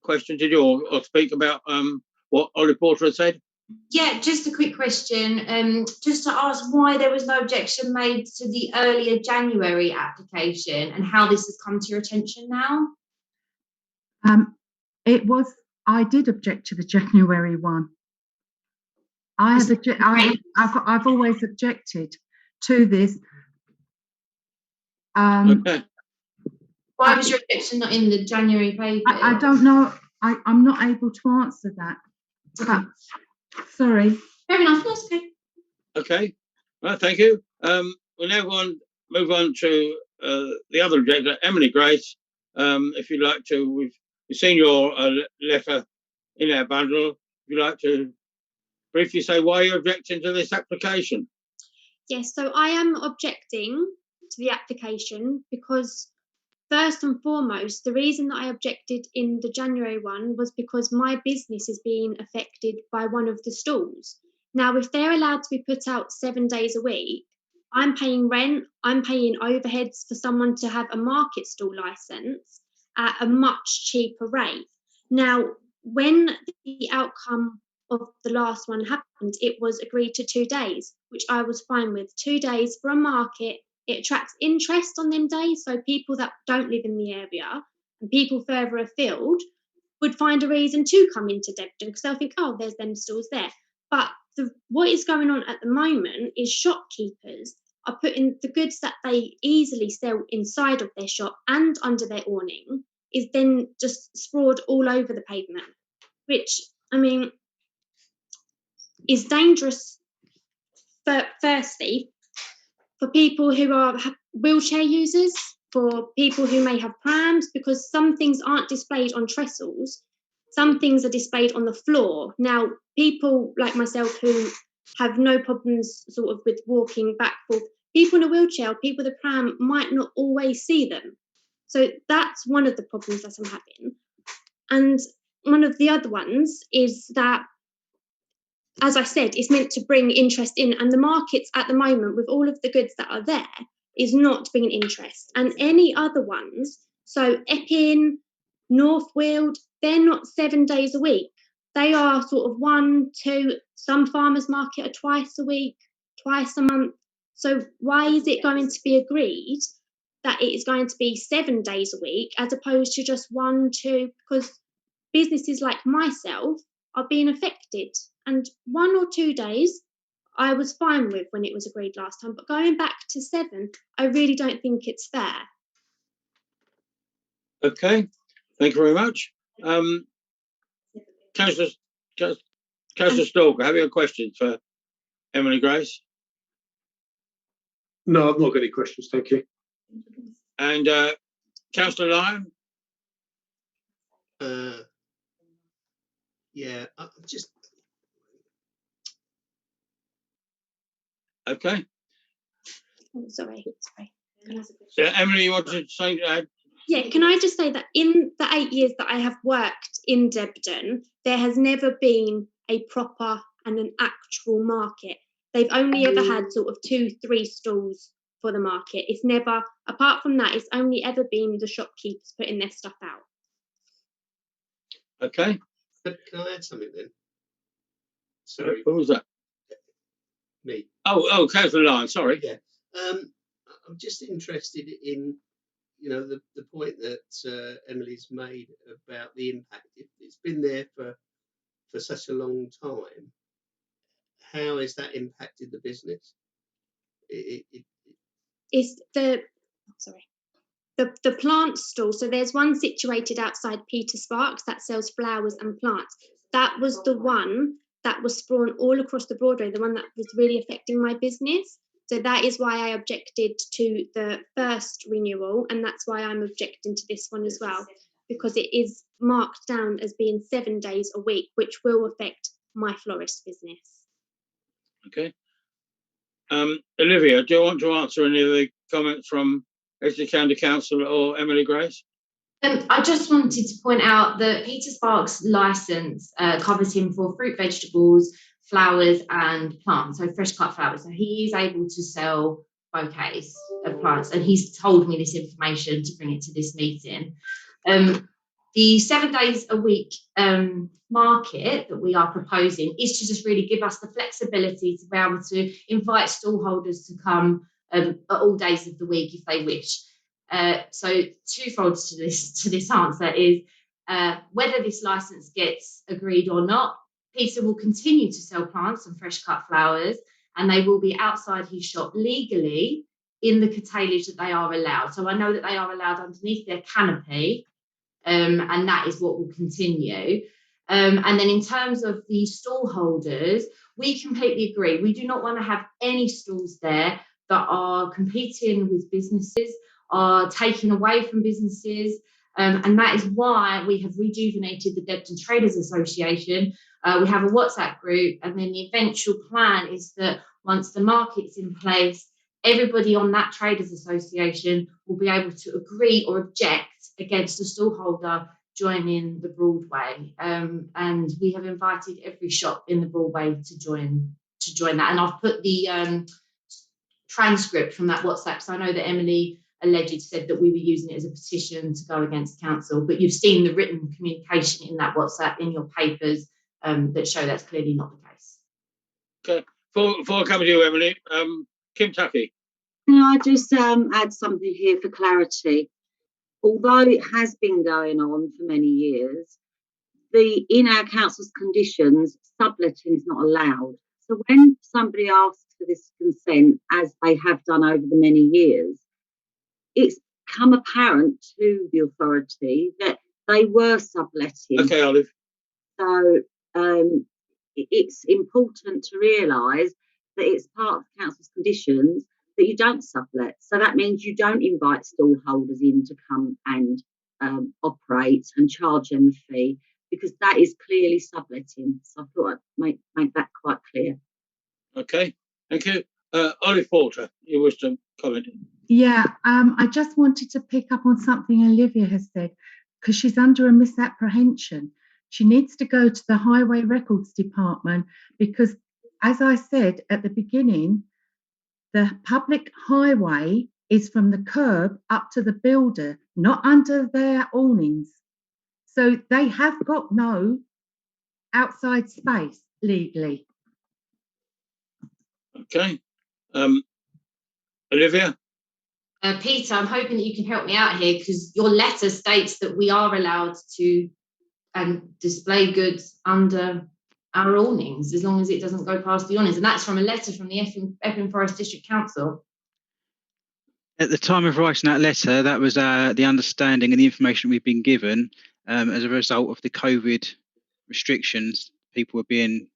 question, did you, or speak about what Ollie Porter had said? Yeah, just a quick question. Just to ask why there was no objection made to the earlier January application and how this has come to your attention now? I did object to the January one. I've always objected to this. Okay. Why was your objection not in the January paper? I don't know. I'm not able to answer that. But, sorry. Fair enough. That's okay. Okay. Well, thank you. We'll now move on to the other objector, Emily Grace. If you'd like to, we've seen your letter in our bundle. If you'd like to briefly say why you're objecting to this application. Yes, so I am objecting to the application because first and foremost, the reason that I objected in the January one was because my business is being affected by one of the stalls. Now, if they're allowed to be put out 7 days a week, I'm paying rent, I'm paying overheads for someone to have a market stall licence at a much cheaper rate. Now, when the outcome of the last one happened, it was agreed to 2 days, which I was fine with. 2 days for a market. It attracts interest on them days, so people that don't live in the area and people further afield would find a reason to come into Debden because they'll think, oh, there's them stalls there. But what is going on at the moment is shopkeepers are putting the goods that they easily sell inside of their shop and under their awning is then just sprawled all over the pavement, which, I mean, is dangerous, firstly, for people who are wheelchair users for people who may have prams, because some things aren't displayed on trestles. Some things are displayed on the floor. Now, people like myself who have no problems sort of with walking back, forth, people in a wheelchair, people with a pram might not always see them. So that's one of the problems that I'm having. And one of the other ones is that, as I said, it's meant to bring interest in, and the markets at the moment, with all of the goods that are there, is not bringing interest. And any other ones, so Epping, North Weald, they're not 7 days a week. They are sort of 1, 2, some farmers market are twice a week, twice a month. So why is it going to be agreed that it is going to be 7 days a week as opposed to just 1, 2? Because businesses like myself are being affected. And 1 or 2 days I was fine with when it was agreed last time, but going back to 7, I really don't think it's fair. Okay, thank you very much. Councillor Stalker, have you a question for Emily Grace? No, I've not got any questions, thank you. And Councillor Lyon? Yeah, I'm just. Okay. Oh, sorry. Yeah, Emily, you wanted to say that? Yeah, can I just say that in the 8 years that I have worked in Debden, there has never been a proper and an actual market. They've only ever had sort of 2, 3 stalls for the market. It's never, apart from that, it's only ever been the shopkeepers putting their stuff out. Okay. Can I add something then? Sorry. What was that? Me. Oh, Councillor Lyon, sorry. Yeah. I'm just interested in, you know, the point that Emily's made about the impact. It's been there for such a long time. How has that impacted the business? It's the plant stall. So there's one situated outside Peter Sparks that sells flowers and plants. That was the one that was sprawn all across the Broadway, the one that was really affecting my business. So that is why I objected to the first renewal, and that's why I'm objecting to this one as well, because it is marked down as being 7 days a week, which will affect my florist business. Okay. Olivia, do you want to answer any of the comments from Exeter County Council or Emily Grace? I just wanted to point out that Peter Sparks' licence covers him for fruit, vegetables, flowers and plants, so fresh cut flowers. So he is able to sell bouquets of plants, and he's told me this information to bring it to this meeting. The 7 days a week market that we are proposing is to just really give us the flexibility to be able to invite stallholders to come at all days of the week if they wish. So twofold to this answer is whether this licence gets agreed or not, Peter will continue to sell plants and fresh cut flowers, and they will be outside his shop legally in the curtailage that they are allowed. So I know that they are allowed underneath their canopy, and that is what will continue. And then in terms of the stall holders, we completely agree. We do not want to have any stalls there that are competing with businesses, are taken away from businesses. And that is why we have rejuvenated the Debden Traders Association. We have a WhatsApp group, and then the eventual plan is that once the market's in place, everybody on that Traders Association will be able to agree or object against a stallholder joining the Broadway. And we have invited every shop in the Broadway to join that. And I've put the transcript from that WhatsApp, so I know that Emily alleged said that we were using it as a petition to go against council, but you've seen the written communication in that WhatsApp in your papers that show that's clearly not the case. Okay, before I come to you, Emily, Kim Tuckey. Can I just add something here for clarity? Although it has been going on for many years, in our council's conditions, subletting is not allowed. So when somebody asks for this consent, as they have done over the many years, it's become apparent to the authority that they were subletting. Okay, Olive. So it's important to realise that it's part of the council's conditions that you don't sublet. So that means you don't invite stall holders in to come and operate and charge them a fee, because that is clearly subletting. So I thought I'd make that quite clear. Okay, thank you. Olive Porter, you wish to comment? Yeah, I just wanted to pick up on something Olivia has said, because she's under a misapprehension. She needs to go to the Highway Records Department, because, as I said at the beginning, the public highway is from the curb up to the builder, not under their awnings. So they have got no outside space legally. Okay. Olivia? Peter, I'm hoping that you can help me out here, because your letter states that we are allowed to display goods under our awnings as long as it doesn't go past the awnings, and that's from a letter from the Epping Forest District Council. At the time of writing that letter, that was the understanding and the information we've been given as a result of the COVID restrictions. People were being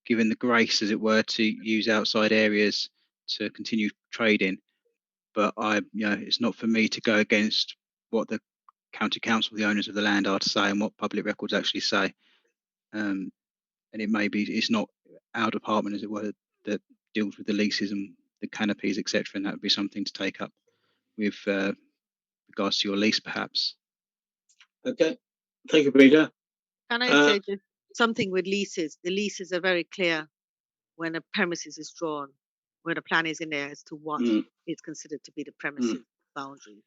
given the grace, as it were, to use outside areas to continue trading. But it's not for me to go against what the county council, the owners of the land, are to say and what public records actually say. And it may be it's not our department, as it were, that deals with the leases and the canopies, etc. And that would be something to take up with regards to your lease, perhaps. Okay, thank you, Peter. Can I say just something with leases? The leases are very clear when a premises is drawn, when a plan is in there as to what is considered to be the premises boundary.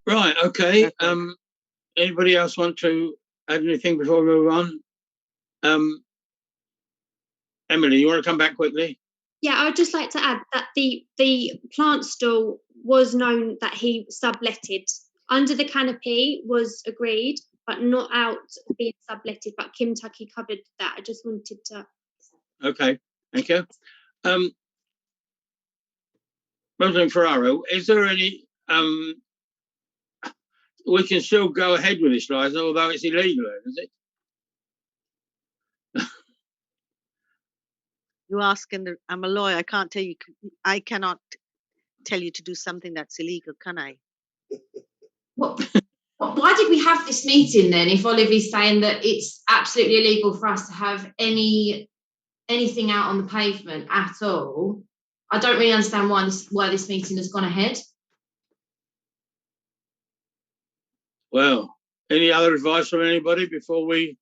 Right, okay. Anybody else want to add anything before we move on? Emily, you want to come back quickly? Yeah, I would just like to add that the plant stall was known that he subletted. Under the canopy was agreed, but not out being subletted. But Kim Tucky covered that. I just wanted to. Okay, thank you. Rosalind Ferraro, is there any? We can still go ahead with this license, although it's illegal, is it? You're asking. I'm a lawyer. I can't tell you. I cannot tell you to do something that's illegal, can I? Why did we have this meeting then, if Olivia's saying that it's absolutely illegal for us to have anything out on the pavement at all? I don't really understand why this meeting has gone ahead. Well, any other advice from anybody before we?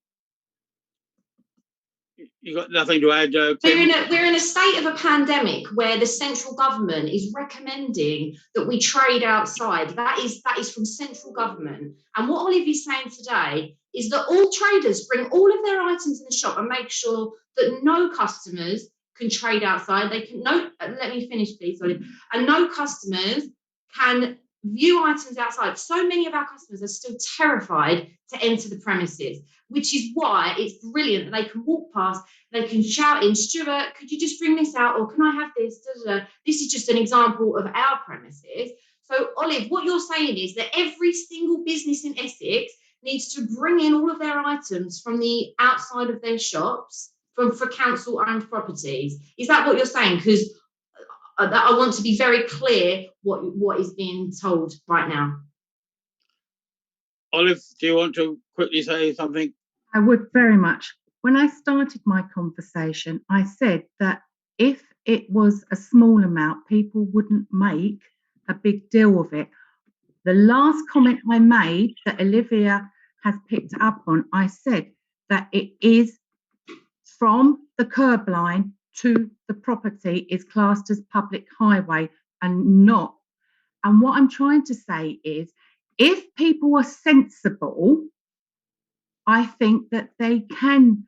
You got nothing to add, Kim? We're in a state of a pandemic where the central government is recommending that we trade outside. That is from central government. And what Olivia's saying today is that all traders bring all of their items in the shop and make sure that no customers can trade outside. Let me finish, please, Olivia. And no customers can view items outside. So many of our customers are still terrified to enter the premises, which is why it's brilliant that they can walk past, they can shout in, Stuart, could you just bring this out, or can I have this? This is just an example of our premises. So, Olive, what you're saying is that every single business in Essex needs to bring in all of their items from the outside of their shops for council-owned properties. Is that what you're saying? Because I want to be very clear what is being told right now. Olive, do you want to quickly say something? I would very much. When I started my conversation, I said that if it was a small amount, people wouldn't make a big deal of it. The last comment I made that Olivia has picked up on, I said that it is from the curb line to the property is classed as public highway and not. And what I'm trying to say is, if people are sensible, I think that they can,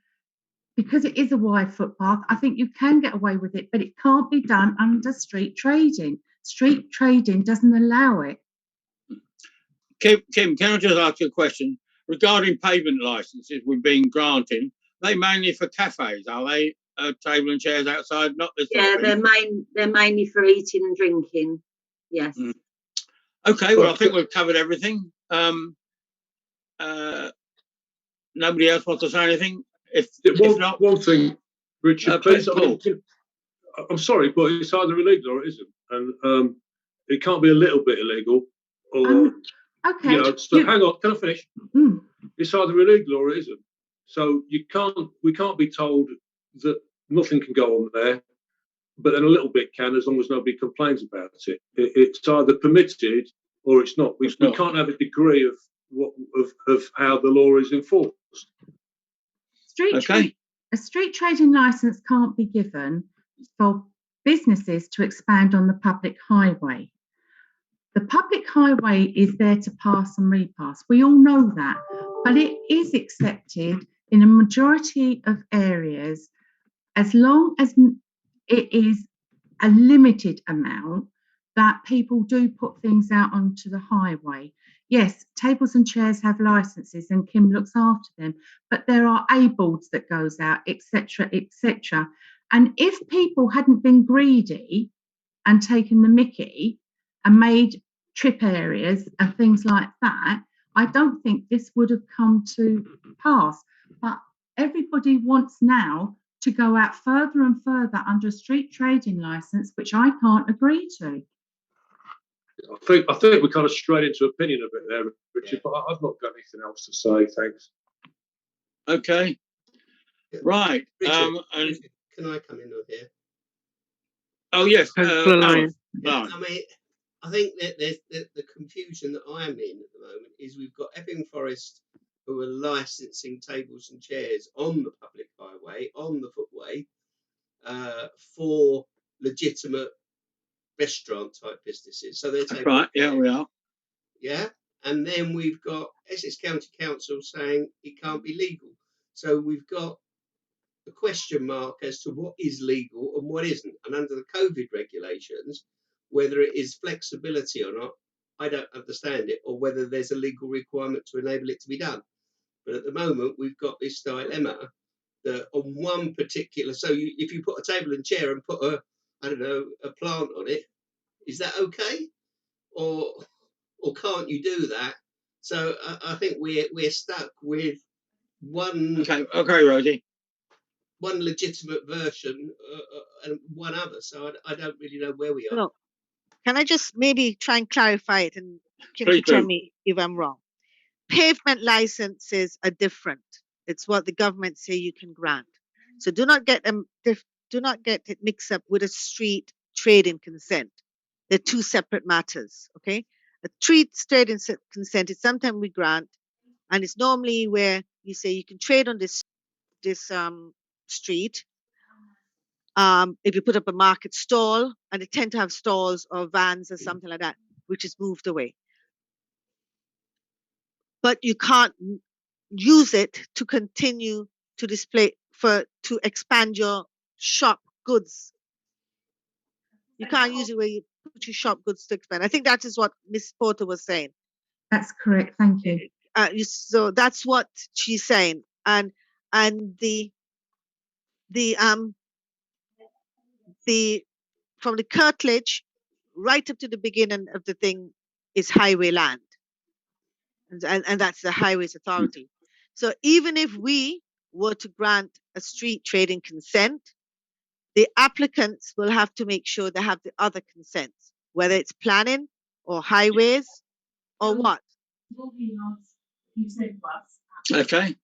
because it is a wide footpath, I think you can get away with it, but it can't be done under street trading. Street trading doesn't allow it. Kim, can I just ask you a question? Regarding pavement licenses we've been granting, they mainly for cafes, are they? Table and chairs outside, not this. Yeah, they're mainly for eating and drinking. Yes. Okay, well, I think we've covered everything. Nobody else wants to say anything? If not, one thing, Richard, please. I'm sorry, but it's either illegal or it isn't. and it can't be a little bit illegal, or Okay. So hang on, can I finish? It's either illegal or it isn't. So we can't be told that nothing can go on there, but then a little bit can, as long as nobody complains about it. It's either permitted or it's not. We can't have a degree of how the law is enforced. A street trading licence can't be given for businesses to expand on the public highway. The public highway is there to pass and repass. We all know that, but it is accepted in a majority of areas as long as it is a limited amount that people do put things out onto the highway. Yes, tables and chairs have licenses and Kim looks after them, but there are A-boards that goes out, etc., etc. And if people hadn't been greedy and taken the mickey and made trip areas and things like that, I don't think this would have come to pass. But everybody wants now to go out further and further under a street trading licence, which I can't agree to. I think we're kind of straight into opinion a bit there, Richard, but I've not got anything else to say, thanks. Okay. Right. Richard, can I come in on here? Oh, yes. I mean, I think that there's the confusion that I am in at the moment is we've got Epping Forest who are licensing tables and chairs on the public highway, on the footway, for legitimate restaurant type businesses. So they're taking right. Yeah, we are. Yeah, and then we've got Essex County Council saying it can't be legal. So we've got a question mark as to what is legal and what isn't. And under the COVID regulations, whether it is flexibility or not, I don't understand it, or whether there's a legal requirement to enable it to be done. But at the moment, we've got this dilemma that on one particular, if you put a table and chair and put a plant on it, is that okay? Or can't you do that? So I think we're stuck with one. Okay, Rosie. One legitimate version and one other. So I don't really know where we are. No. Can I just maybe try and clarify it, and Kim Please can tell do. me if I'm wrong? Pavement licenses are different. It's what the government say you can grant. So do not get it mixed up with a street trading consent. They're two separate matters. Okay, a street trading consent is sometimes we grant, and it's normally where you say you can trade on this street. If you put up a market stall, and they tend to have stalls or vans or something like that, which is moved away. But you can't use it to continue to display to expand your shop goods. You can't use it where you put your shop goods to expand. I think that is what Miss Porter was saying. That's correct. Thank you. So that's what she's saying, and the from the curtilage right up to the beginning of the thing is highway land, and that's the Highways Authority. So even if we were to grant a street trading consent, the applicants will have to make sure they have the other consents, whether it's planning or highways or what. Okay.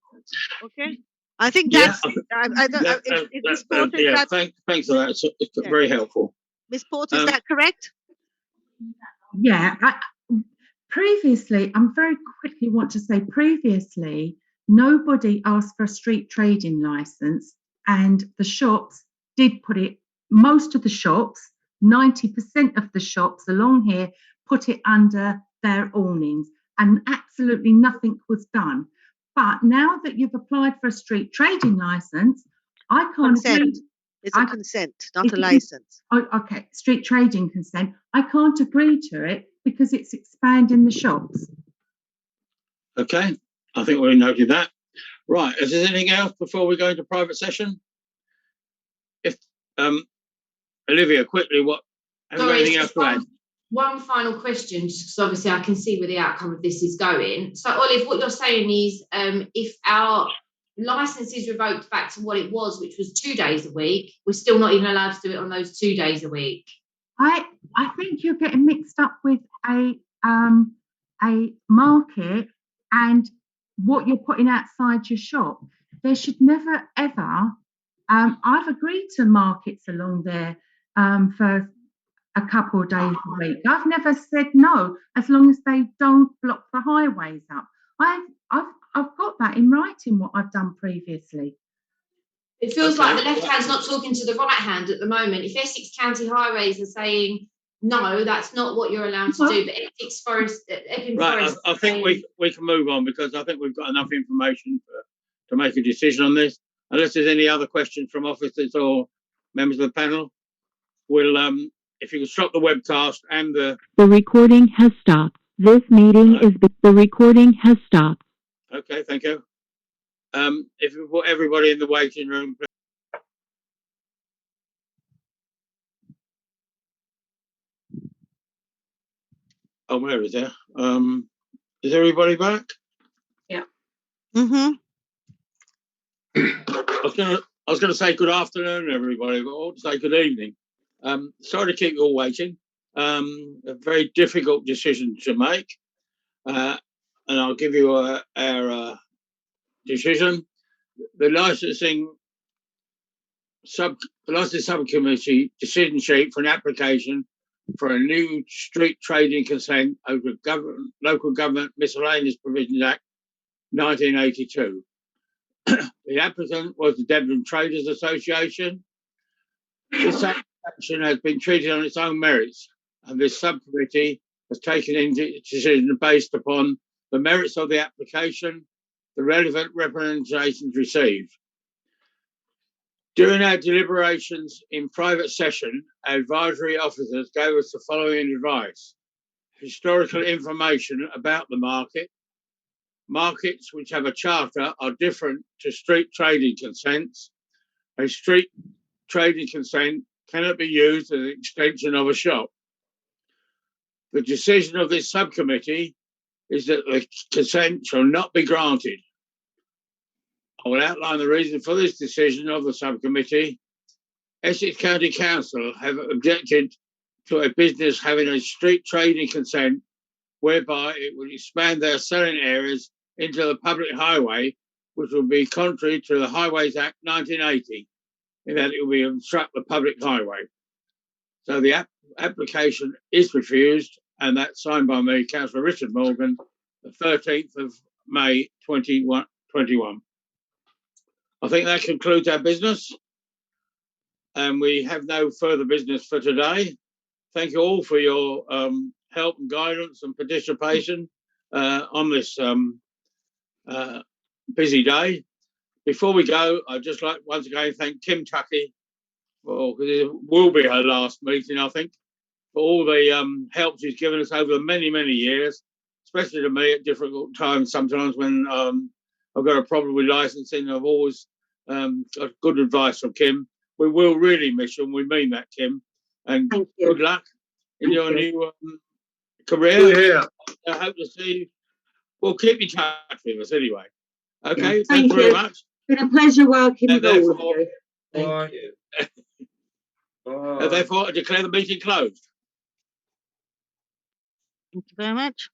Okay. I think that's. I don't. Miss Porter, yeah. Thanks for that. It's very helpful. Miss Porter, is that correct? Yeah. Previously, I'm very quickly want to say previously, nobody asked for a street trading license, and the shops did put it. Most of the shops, 90% of the shops along here, put it under their awnings, and absolutely nothing was done. But now that you've applied for a street trading license, I can't agree. It's a consent, not a license. Okay, street trading consent. I can't agree to it because it's expanding the shops. Okay, I think we noted that. Right, is there anything else before we go into private session? If Olivia, quickly, have you got anything else to add? One final question, just because obviously I can see where the outcome of this is going. So, Olive, what you're saying is if our licence is revoked back to what it was, which was 2 days a week, we're still not even allowed to do it on those 2 days a week? I think you're getting mixed up with a market and what you're putting outside your shop. There should never ever. I've agreed to markets along there for a couple of days a week. I've never said no as long as they don't block the highways up. I've got that in writing what I've done previously. It feels like the left hand's not talking to the right hand at the moment. If Essex County Highways are saying no, that's not what you're allowed to do. But Essex Forest, Epping Right, Forest. I think we can move on because I think we've got enough information to make a decision on this. Unless there's any other questions from officers or members of the panel, we'll if you can stop the webcast and the recording has stopped. This meeting the recording has stopped. Okay, thank you. If you put everybody in the waiting room, please. Oh, where is there? Is everybody back? Yeah. Mm-hmm. I was gonna say good afternoon, everybody, but I ought to say good evening. Sorry to keep you all waiting. A very difficult decision to make, and I'll give you our decision. The licensing subcommittee decision sheet for an application for a new street trading consent over Local Government Miscellaneous Provisions Act 1982. The applicant was the Debden Traders Association. This application has been treated on its own merits, and this subcommittee has taken into decision based upon the merits of the application, the relevant representations received. During our deliberations in private session, our advisory officers gave us the following advice: historical information about the market. Markets which have a charter are different to street trading consents. A street trading consent cannot be used as an extension of a shop. The decision of this subcommittee is that the consent shall not be granted. I will outline the reason for this decision of the subcommittee. Essex County Council have objected to a business having a street trading consent whereby it would expand their selling areas into the public highway, which would be contrary to the Highways Act 1980, in that it will obstruct the public highway. So the application is refused, and that's signed by me, Councillor Richard Morgan, the 13th of May 2021. I think that concludes our business, and we have no further business for today. Thank you all for your help and guidance and participation on this busy day. Before we go, I'd just like once again thank Kim Tuckey for, because it will be her last meeting, I think, for all the help she's given us over many, many years, especially to me at difficult times sometimes when I've got a problem with licensing. I've always got good advice from Kim. We will really miss you, and we mean that, Kim. And good luck in your new career. Yeah. I hope to see you. We'll keep in touch with us anyway. Okay, Yeah. thanks very much. It's been a pleasure working with all of Therefore, you. Bye. therefore, I declare the meeting closed. Thank you very much.